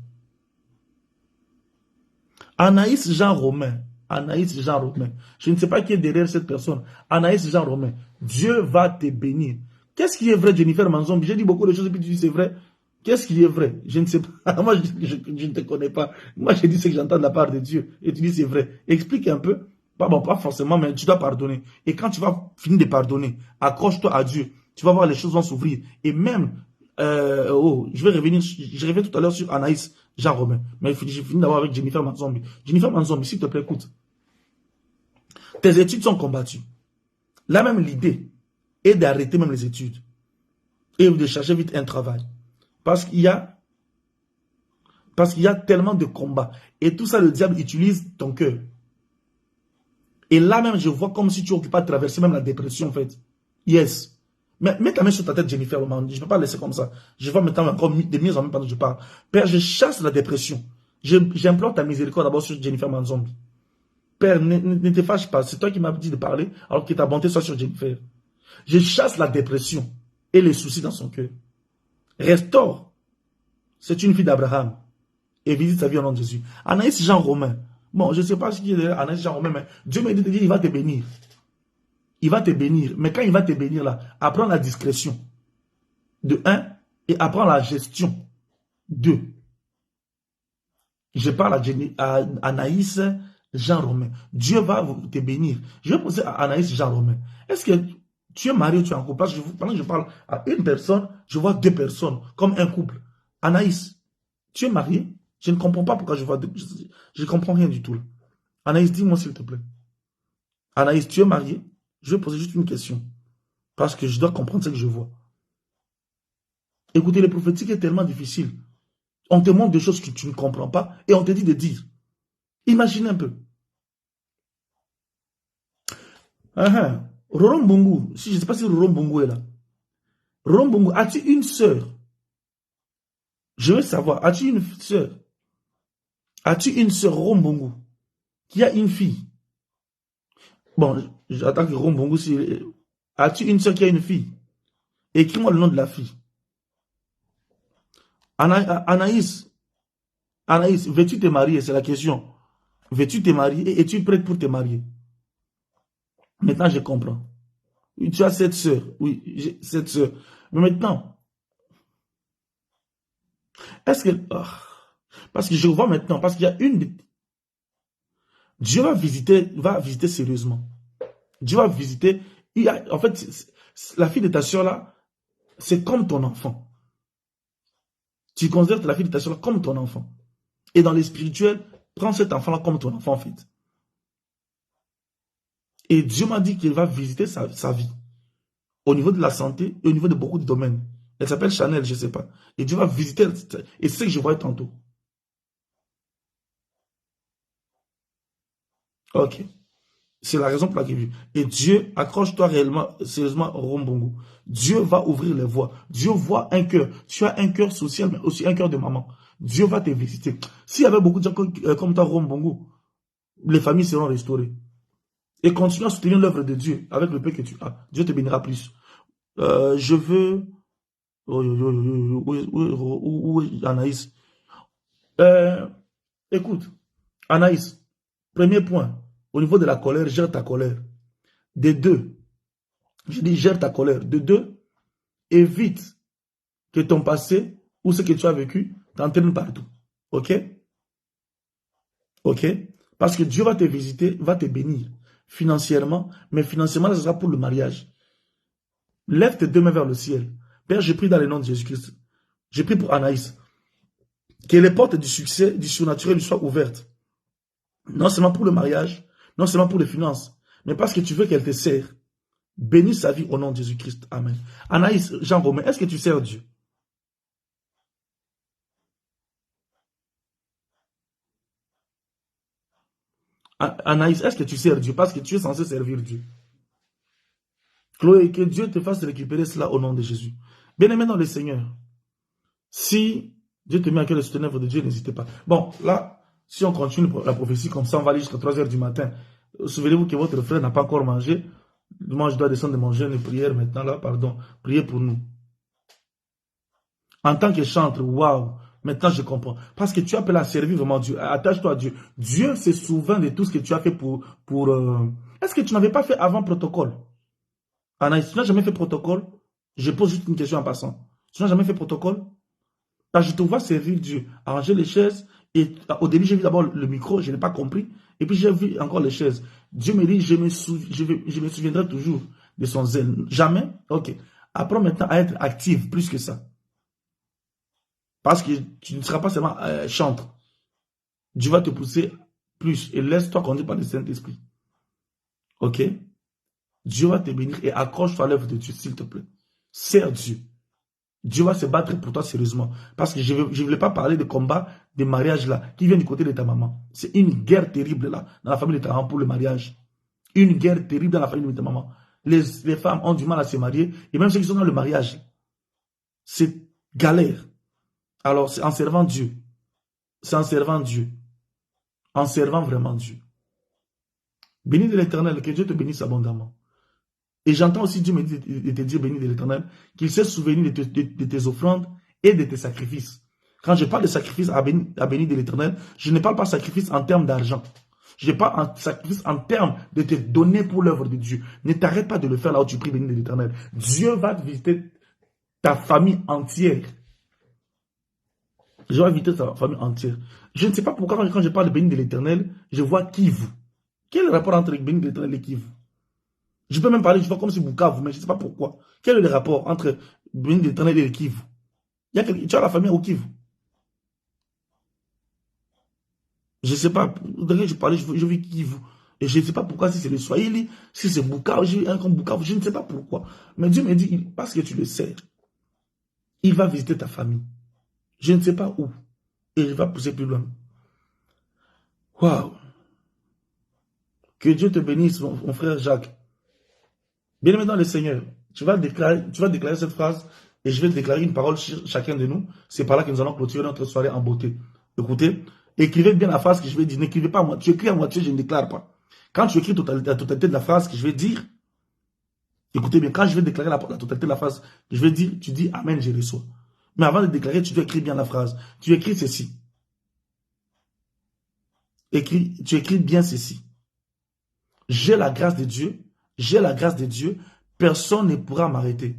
Anaïs Jean Romain. Anaïs Jean Romain. Je ne sais pas qui est derrière cette personne. Anaïs Jean Romain. Dieu va te bénir. Qu'est-ce qui est vrai, Jennifer Manzombi? J'ai dit beaucoup de choses et puis tu dis c'est vrai. Qu'est-ce qui est vrai? Je ne sais pas. Moi, je ne te connais pas. Moi, je dis ce que j'entends de la part de Dieu. Et tu dis c'est vrai. Explique un peu. Pas forcément, mais tu dois pardonner. Et quand tu vas finir de pardonner, accroche-toi à Dieu. Tu vas voir les choses vont s'ouvrir. Et même, je reviens tout à l'heure sur Anaïs Jean Romain. Mais je finis d'abord avec Jennifer Manzombi. Jennifer Manzombi, s'il te plaît, écoute. Tes études sont combattues. Là même, l'idée est d'arrêter même les études. Et de chercher vite un travail. Parce qu'il y a tellement de combats. Et tout ça, le diable utilise ton cœur. Et là même, je vois comme si tu occupes à traverser même la dépression, en fait. Yes. Mais mets ta main sur ta tête, Jennifer. Je ne peux pas laisser comme ça. Je vois maintenant encore de mieux en mieux pendant que je parle. Père, je chasse la dépression. J'implore ta miséricorde d'abord sur Jennifer Manzombi. Père, ne te fâche pas. C'est toi qui m'as dit de parler, alors que ta bonté soit sur Jennifer. Je chasse la dépression et les soucis dans son cœur. Restaure. C'est une fille d'Abraham. Et visite sa vie au nom de Jésus. Anaïs Jean Romain. Bon, je ne sais pas ce qu'il est Anaïs Jean Romain, mais Dieu m'a dit de dire il va te bénir. Il va te bénir. Mais quand il va te bénir là, apprends la discrétion. De 1. Et apprends la gestion. 2. Je parle à Anaïs Jean Romain. Dieu va te bénir. Je vais poser à Anaïs Jean Romain. Est-ce que tu es marié ou tu es en couple? Parce que pendant que je parle à une personne, je vois 2 personnes, comme un couple. Anaïs, tu es marié? Je ne comprends pas pourquoi je vois 2. Je ne comprends rien du tout. Là. Anaïs, dis-moi s'il te plaît. Anaïs, tu es marié? Je vais poser juste une question. Parce que je dois comprendre ce que je vois. Écoutez, le prophétique est tellement difficile. On te montre des choses que tu ne comprends pas et on te dit de dire. Imagine un peu. Rorom Bongo, si je ne sais pas si Rorom Bongo est là. Rorom Bongo, as-tu une sœur? Je veux savoir, as-tu une sœur? As-tu une sœur Rorom Bongo qui a une fille? Bon, j'attends que Rorom Bongo, si... As-tu une sœur qui a une fille? Écris-moi le nom de la fille. Anaïs, Anaïs, veux-tu te marier? C'est la question. Veux-tu te marier et es-tu prête pour te marier? Maintenant, je comprends. Oui, tu as cette sœur. Oui, j'ai cette sœur. Mais maintenant, est-ce que... parce que je vois maintenant, parce qu'il y a une... Dieu va visiter sérieusement. Dieu va visiter... en fait, la fille de ta sœur là, c'est comme ton enfant. Tu considères la fille de ta sœur comme ton enfant. Et dans les spirituels, prends cet enfant-là comme ton enfant en fait. Et Dieu m'a dit qu'il va visiter sa vie. Au niveau de la santé et au niveau de beaucoup de domaines. Elle s'appelle Chanel, je ne sais pas. Et Dieu va visiter. Et c'est ce que je voyais tantôt. Ok. C'est la raison pour laquelle je... Et Dieu, accroche-toi réellement, sérieusement, Rombongo. Dieu va ouvrir les voies. Dieu voit un cœur. Tu as un cœur social, mais aussi un cœur de maman. Dieu va te visiter. S'il y avait beaucoup de gens comme toi, Rombongo, les familles seront restaurées. Et continue à soutenir l'œuvre de Dieu avec le peu que tu as. Dieu te bénira plus. Je veux... Où est Anaïs? Écoute, Anaïs, premier point, au niveau de la colère, gère ta colère. De 2, je dis gère ta colère. De 2, évite que ton passé ou ce que tu as vécu t'entraîne partout. Ok? Ok? Parce que Dieu va te visiter, va te bénir financièrement, mais financièrement, ce sera pour le mariage. Lève tes 2 mains vers le ciel. Père, je prie dans le nom de Jésus-Christ. Je prie pour Anaïs. Que les portes du succès, du surnaturel soient ouvertes. Non seulement pour le mariage, non seulement pour les finances, mais parce que tu veux qu'elle te sert. Bénis sa vie au nom de Jésus-Christ. Amen. Anaïs, Jean-Romain, est-ce que tu sers Dieu? Anaïs, est-ce que tu sers Dieu? Parce que tu es censé servir Dieu. Chloé, que Dieu te fasse récupérer cela au nom de Jésus. Bien-aimé dans le Seigneur, si Dieu te met à cœur de soutenir l'œuvre de Dieu, n'hésitez pas. Bon, là, si on continue la prophétie comme ça, on va aller jusqu'à 3 h du matin. Souvenez-vous que votre frère n'a pas encore mangé. Moi, je dois descendre de mon jeûne de prière maintenant, là, pardon. Priez pour nous. En tant que chantre, waouh, maintenant je comprends. Parce que tu appelles à servir vraiment Dieu. Attache-toi à Dieu. Dieu se souvient de tout ce que tu as fait pour... Est-ce que tu n'avais pas fait avant protocole? Anaïs, tu n'as jamais fait protocole? Je pose juste une question en passant. Tu n'as jamais fait protocole? Parce que je te vois servir Dieu, arranger les chaises. Et au début, j'ai vu d'abord le micro, je n'ai pas compris. Et puis j'ai vu encore les chaises. Dieu me dit, je me souviendrai toujours de son zèle. Jamais? Ok. Apprends maintenant à être active plus que ça. Parce que tu ne seras pas seulement chantre. Dieu va te pousser plus. Et laisse-toi conduire par le Saint-Esprit. Ok? Dieu va te bénir et accroche-toi à l'œuvre de Dieu, s'il te plaît. Sers Dieu. Dieu va se battre pour toi sérieusement. Parce que je ne voulais pas parler de combat, de mariage là, qui vient du côté de ta maman. C'est une guerre terrible là, dans la famille de ta maman pour le mariage. Une guerre terrible dans la famille de ta maman. Les femmes ont du mal à se marier. Et même ceux qui sont dans le mariage. C'est galère. Alors, c'est en servant Dieu. C'est en servant Dieu. En servant vraiment Dieu. Béni de l'Éternel, que Dieu te bénisse abondamment. Et j'entends aussi Dieu me dire de te dire béni de l'Éternel, qu'il s'est souvenu de tes offrandes et de tes sacrifices. Quand je parle de sacrifice à béni de l'Éternel, je ne parle pas de sacrifice en termes d'argent. Je parle de sacrifice en termes de te donner pour l'œuvre de Dieu. Ne t'arrête pas de le faire là où tu pries béni de l'Éternel. Dieu va visiter ta famille entière. Je vais visiter ta famille entière. Je ne sais pas pourquoi quand je parle de béni de l'Éternel, je vois Kivu. Quel est le rapport entre béni de l'Éternel et Kivu? Je peux même parler, je vois comme si Bukavu, mais je ne sais pas pourquoi. Quel est le rapport entre béni de l'Éternel et le Kivu? Tu as la famille au Kivu. Je ne sais pas, quand je parlais, je vis Kivu. Et je ne sais pas pourquoi, si c'est le Swahili, si c'est Bukavu, j'ai un comme Bukavu, je ne sais pas pourquoi. Mais Dieu me dit, parce que tu le sais, il va visiter ta famille. Je ne sais pas où. Et il va pousser plus loin. Waouh! Que Dieu te bénisse, mon frère Jacques. Bien-aimé dans le Seigneur, tu vas déclarer cette phrase et je vais déclarer une parole sur chacun de nous. C'est par là que nous allons clôturer notre soirée en beauté. Écoutez, écrivez bien la phrase que je vais dire. N'écrivez pas à moi. Tu écris à moitié, je ne déclare pas. Quand tu écris la totalité de la phrase que je vais dire, écoutez bien, quand je vais déclarer la totalité de la phrase que je vais dire, tu dis Amen, je reçois. Mais avant de déclarer, tu dois écrire bien la phrase. Tu écris ceci. Tu écris bien ceci. J'ai la grâce de Dieu. J'ai la grâce de Dieu. Personne ne pourra m'arrêter.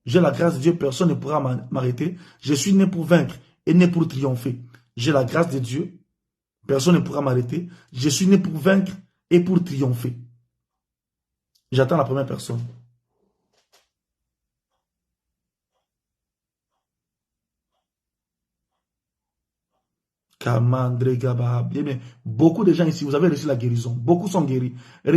J'ai la grâce de Dieu. Personne ne pourra m'arrêter. Je suis né pour vaincre et né pour triompher. J'ai la grâce de Dieu. Personne ne pourra m'arrêter. Je suis né pour vaincre et pour triompher. J'attends la première personne. Bien, beaucoup de gens ici, vous avez reçu la guérison. Beaucoup sont guéris.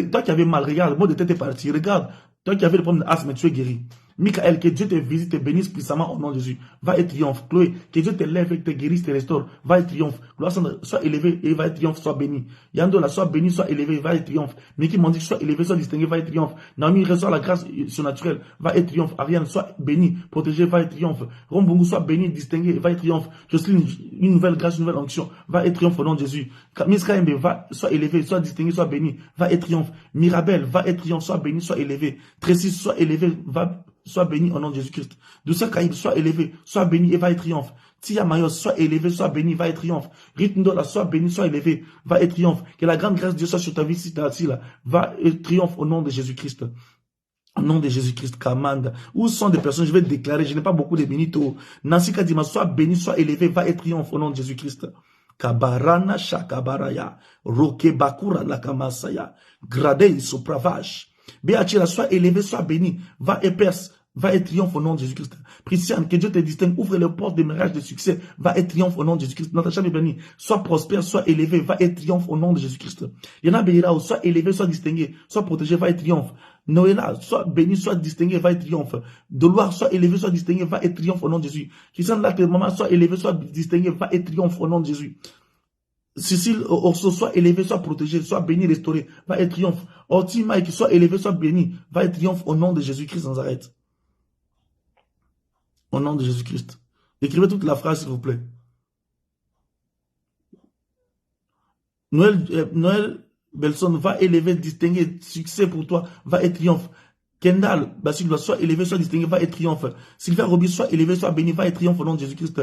Toi qui avais mal, regarde, le mot de tête est parti. Regarde, toi qui avais le problème d'asthme, tu es guéri. Michael, que Dieu te visite, te bénisse puissamment au nom de Jésus. Va et triomphe. Chloé, que Dieu te lève et te guérisse, te restaure. Va et triomphe. Gloire Sandra, sois élevé et va et triomphe, sois béni. Yandola, sois béni, sois élevé, va et triomphe. Mickey m'a dit, sois élevé, sois distingué, va et triomphe. Naomi, reçois la grâce surnaturelle, va et triomphe. Ariane, sois béni, protégé, va et triomphe. Rombungu, sois béni, distingué, va et triomphe. Jocelyne, une nouvelle grâce, une nouvelle onction, va et triomphe au nom de Jésus. Miss Kaembe, va, sois élevé, sois distingué, sois béni, va et triomphe. Mirabel, va et triomphe, sois béni, sois élevé. Tracy, sois élevé, va, sois béni au nom de Jésus-Christ. Douceur Kaïb, sois élevé, sois béni et va et triomphe. Tia Mayos, sois élevé, sois béni, va et triomphe. Ritndola, sois béni, sois élevé, va et triomphe. Que la grande grâce de Dieu soit sur ta vie, si tu es là, va et triomphe au nom de Jésus-Christ. Au nom de Jésus-Christ, Kamanda. Où sont des personnes, je vais déclarer, je n'ai pas beaucoup de bénitos. Nancy Kadima, sois béni, sois élevé, va et triomphe au nom de Jésus-Christ. Kabarana Shakabaraya, Roke Bakura Lakamasaya, Gradei Sopravash. Béatira, sois élevé, sois béni, va et perce, va et triomphe au nom de Jésus-Christ. Christiane, que Dieu te distingue, ouvre les portes des mirages de succès, va et triomphe au nom de Jésus-Christ. Natacha béni, sois prospère, sois élevé, va et triomphe au nom de Jésus-Christ. Yana Beira, sois élevé, sois distingué, sois protégé, va et triomphe. Noéla, sois béni, sois distingué, va et triomphe. Doloire, sois élevé, sois distingué, va et triomphe au nom de Jésus. Christiane, là, tes mamans, sois élevé, sois distingué, va et triomphe au nom de Jésus. Cécile Orso, soit élevé, soit protégé, soit béni, restauré, va et triomphe. Orti Mike, soit élevé, soit béni, va et triomphe au nom de Jésus-Christ de Nazareth. Au nom de Jésus-Christ. Écrivez toute la phrase, s'il vous plaît. Noël Belson, va élever, distinguer, succès pour toi, va et triomphe. Kendall, Basile, soit élevé, soit distingué, va et triomphe. Sylvain Roby, soit élevé, soit béni, va et triomphe au nom de Jésus-Christ.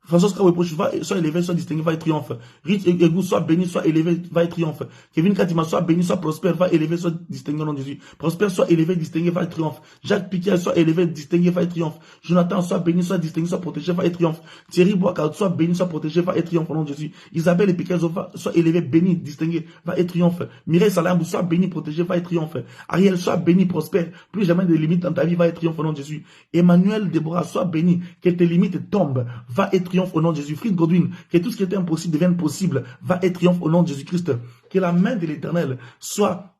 François Kawepoche, soit élevé, soit distingué, va et triomphe. Rich Egou, soit béni, soit élevé, va et triomphe. Kevin Katima, soit béni, soit prospère, va élevé, soit distingué au nom de Jésus. Prospère, soit élevé, distingué, va et triomphe. Jacques Piquet, soit élevé, distingué, va et triomphe. Jonathan, soit béni, soit distingué, soit protégé, va et triomphe. Thierry Boiscard, soit béni, soit protégé, va et triomphe au nom de Jésus. Isabelle et Piquet, soit élevé, béni, distingué, va et triomphe. Mireille Salambou, soit béni, protégé, va et triomphe. Ariel, soit béni, prospère, plus jamais de limites dans ta vie, va et triomphe au nom de Jésus. Emmanuel Déborah, soit béni, que tes limites tombent, va et triomphe au nom de Jésus. Godwin, que tout ce qui était impossible devienne possible, va et triomphe au nom de Jésus-Christ. Que la main de l'Éternel soit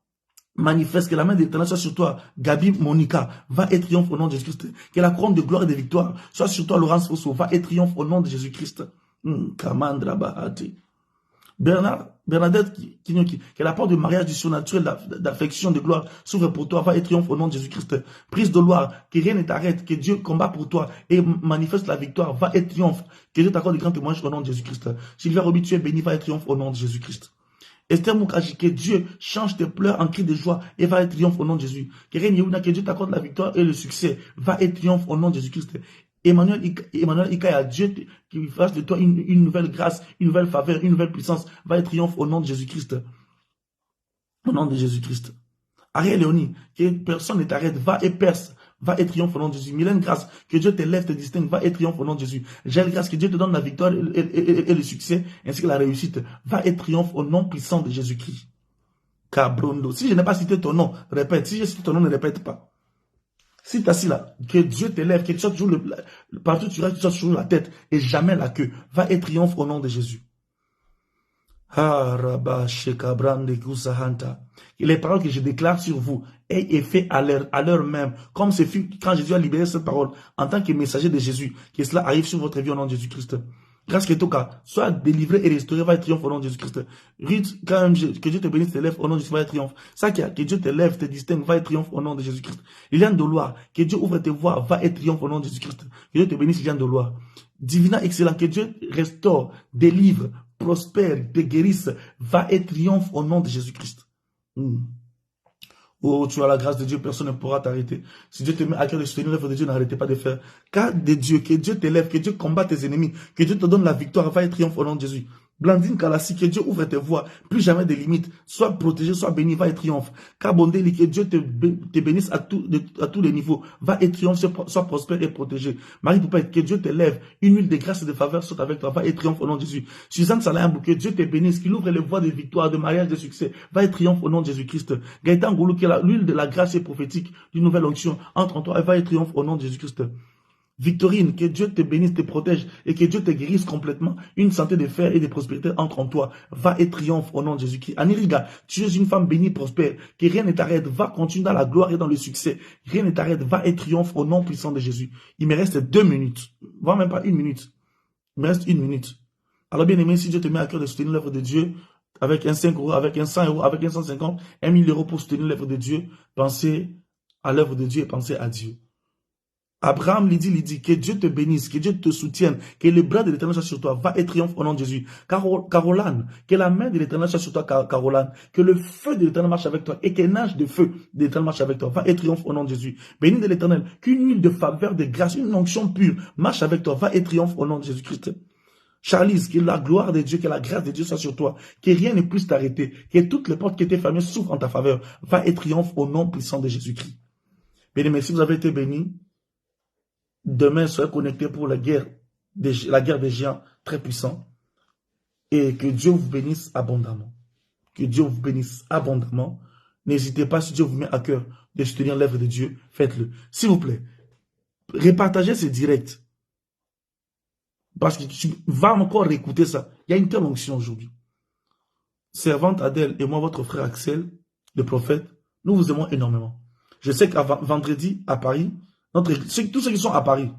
manifeste, que la main de l'Éternel soit sur toi. Gabi Monica, va et triomphe au nom de Jésus-Christ. Que la couronne de gloire et de victoire soit sur toi. Laurence Fosso, va et triomphe au nom de Jésus-Christ. Kamandra Bahati. Bernadette Kinyoki, que la porte de mariage du surnaturel, d'affection, de gloire s'ouvre pour toi, va et triomphe au nom de Jésus-Christ. Prise de gloire, que rien ne t'arrête, que Dieu combat pour toi et manifeste la victoire, va et triomphe. Que Dieu t'accorde de grands témoignages au nom de Jésus-Christ. Sylvain Roby, tu es béni, va et triomphe au nom de Jésus-Christ. Esther Moukaji, que Dieu change tes pleurs en cris de joie et va et triomphe au nom de Jésus. Que Dieu t'accorde la victoire et le succès. Va et triomphe au nom de Jésus-Christ. Emmanuel Ikaya, Dieu qui fasse de toi une nouvelle grâce, une nouvelle faveur, une nouvelle puissance. Va et triomphe au nom de Jésus-Christ. Au nom de Jésus-Christ. Ariel Léonie, que personne ne t'arrête. Va et perce. Va et triomphe au nom de Jésus. Mylène Grâce, que Dieu te lève, te distingue. Va et triomphe au nom de Jésus. Gèle Grâce, que Dieu te donne la victoire et le succès, ainsi que la réussite. Va et triomphe au nom puissant de Jésus-Christ. Cabrondo. Si je n'ai pas cité ton nom, répète. Si j'ai cité ton nom, ne répète pas. Si tu es assis là, que Dieu te lève, que tu sois toujours partout tu restes, tu sois toujours la tête et jamais la queue. Va et triomphe au nom de Jésus. Et les paroles que je déclare sur vous aient effet à l'heure même, comme ce fut quand Jésus a libéré cette parole en tant que messager de Jésus, que cela arrive sur votre vie au nom de Jésus-Christ. Grâce que Toka soit délivré et restauré, va et triomphe au nom de Jésus-Christ. Ruth, que Dieu te bénisse, te lève au nom de Jésus, va et triomphe. Sakia, que Dieu te lève, te distingue, va et triomphe au nom de Jésus-Christ. Liliane Doloire, que Dieu ouvre tes voies, va et triomphe au nom de Jésus-Christ. Que Dieu te bénisse, Liliane Doloire. Divina excellent, que Dieu restaure, délivre, prospère, te guérisse, va et triomphe au nom de Jésus-Christ. Oh, tu as la grâce de Dieu, personne ne pourra t'arrêter. Si Dieu te met à cœur de soutenir l'œuvre de Dieu, n'arrêtez pas de faire. Car de Dieu, que Dieu t'élève, que Dieu combatte tes ennemis, que Dieu te donne la victoire, va et triomphe au nom de Jésus. Blandine Kalassi, que Dieu ouvre tes voies, plus jamais de limites. Sois protégé, sois béni, va et triomphe. Kabondeli, que Dieu te bénisse à tous les niveaux. Va et triomphe, sois prospère et protégé. Marie Poupette, que Dieu te lève, une huile de grâce et de faveur soit avec toi, va et triomphe au nom de Jésus. Suzanne Salayambou, que Dieu te bénisse, qu'il ouvre les voies de victoire, de mariage, de succès, va et triomphe au nom de Jésus-Christ. Gaëtan Goulou, que l'huile de la grâce et prophétique d'une nouvelle onction entre en toi et va et triomphe au nom de Jésus-Christ. Victorine, que Dieu te bénisse, te protège et que Dieu te guérisse complètement. Une santé de fer et de prospérité entre en toi. Va et triomphe au nom de Jésus-Christ. Aniriga, tu es une femme bénie, prospère. Que rien ne t'arrête. Va continuer dans la gloire et dans le succès. Rien ne t'arrête. Va et triomphe au nom puissant de Jésus. Il me reste 2 minutes. Voire même pas 1 minute. Il me reste 1 minute. Alors bien aimé, si Dieu te met à cœur de soutenir l'œuvre de Dieu, avec un 5 euros, avec un 100 euros, avec un 150, 1 000 euros pour soutenir l'œuvre de Dieu, pensez à l'œuvre de Dieu et pensez à Dieu. Abraham lui dit, que Dieu te bénisse, que Dieu te soutienne, que le bras de l'Éternel soit sur toi, va et triomphe au nom de Jésus. Caroline, que la main de l'Éternel soit sur toi, Caroline, que le feu de l'Éternel marche avec toi, et qu'un âge de feu de l'Éternel marche avec toi, va et triomphe au nom de Jésus. Béni de l'Éternel, qu'une huile de faveur, de grâce, une onction pure marche avec toi, va et triomphe au nom de Jésus-Christ. Charlise, que la gloire de Dieu, que la grâce de Dieu soit sur toi, que rien ne puisse t'arrêter, que toutes les portes qui étaient fermées s'ouvrent en ta faveur, va et triomphe au nom puissant de Jésus-Christ. Bien-aimés, si vous avez été bénis, demain, soyez connectés pour la guerre des géants très puissants. Et que Dieu vous bénisse abondamment. Que Dieu vous bénisse abondamment. N'hésitez pas, si Dieu vous met à cœur de soutenir l'œuvre de Dieu, faites-le. S'il vous plaît, repartagez ce direct. Parce que tu vas encore écouter ça. Il y a une telle onction aujourd'hui. Servante Adèle et moi, votre frère Axel, le prophète, nous vous aimons énormément. Je sais qu'à vendredi, à Paris, tous ceux qui sont à Paris,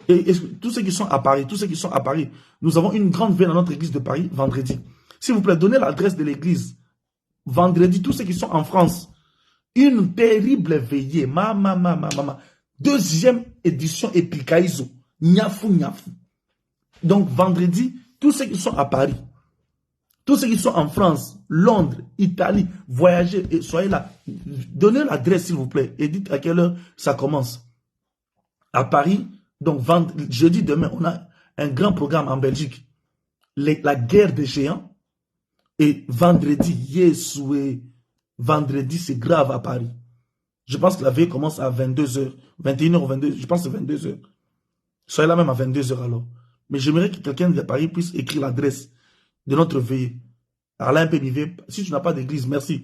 tous ceux qui sont à Paris, nous avons une grande veille dans notre église de Paris, vendredi. S'il vous plaît, donnez l'adresse de l'église. Vendredi, tous ceux qui sont en France, une terrible veillée. Deuxième édition Epikaizo. Niafou. Donc, vendredi, tous ceux qui sont à Paris, tous ceux qui sont en France, Londres, Italie, voyagez et soyez là. Donnez l'adresse, s'il vous plaît, et dites à quelle heure ça commence. À Paris, donc jeudi demain, on a un grand programme en Belgique. La guerre des géants. Et vendredi, vendredi, c'est grave à Paris. Je pense que la veille commence à 22h, 21h ou 22h, je pense que c'est 22h. Soyez là même à 22h alors. Mais j'aimerais que quelqu'un de Paris puisse écrire l'adresse de notre veillée. Alain Pénivé, si tu n'as pas d'église, merci.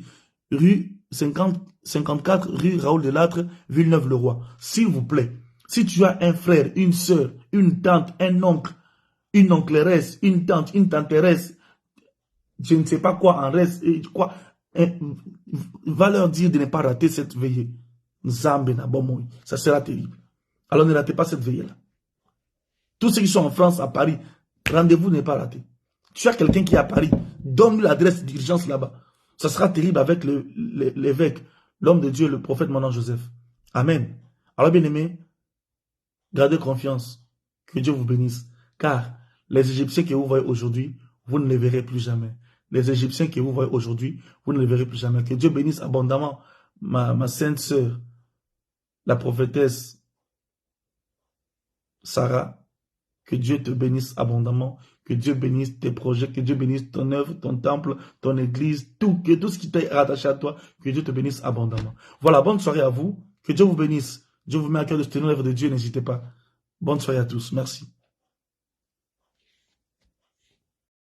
Rue 54, rue Raoul Delattre, Villeneuve-le-Roi. S'il vous plaît, si tu as un frère, une soeur, une tante, un oncle, une oncleresse, une tanteresse, je ne sais pas quoi en reste, quoi, va leur dire de ne pas rater cette veillée. Ça sera terrible. Alors ne ratez pas cette veillée-là. Tous ceux qui sont en France, à Paris, rendez-vous n'est pas raté. Tu as quelqu'un qui est à Paris, donne-lui l'adresse d'urgence là-bas. Ça sera terrible avec l'évêque, l'homme de Dieu, le prophète Manan Joseph. Amen. Alors bien aimés, gardez confiance. Que Dieu vous bénisse. Car les Égyptiens que vous voyez aujourd'hui, vous ne les verrez plus jamais. les Égyptiens que vous voyez aujourd'hui, vous ne les verrez plus jamais. Que Dieu bénisse abondamment ma sainte sœur, la prophétesse Sarah. Que Dieu te bénisse abondamment, que Dieu bénisse tes projets, que Dieu bénisse ton œuvre, ton temple, ton église, tout, que tout ce qui t'est rattaché à toi, que Dieu te bénisse abondamment. Voilà, bonne soirée à vous, que Dieu vous bénisse. Dieu vous met à cœur de soutenir l'œuvre de Dieu, n'hésitez pas. Bonne soirée à tous, merci.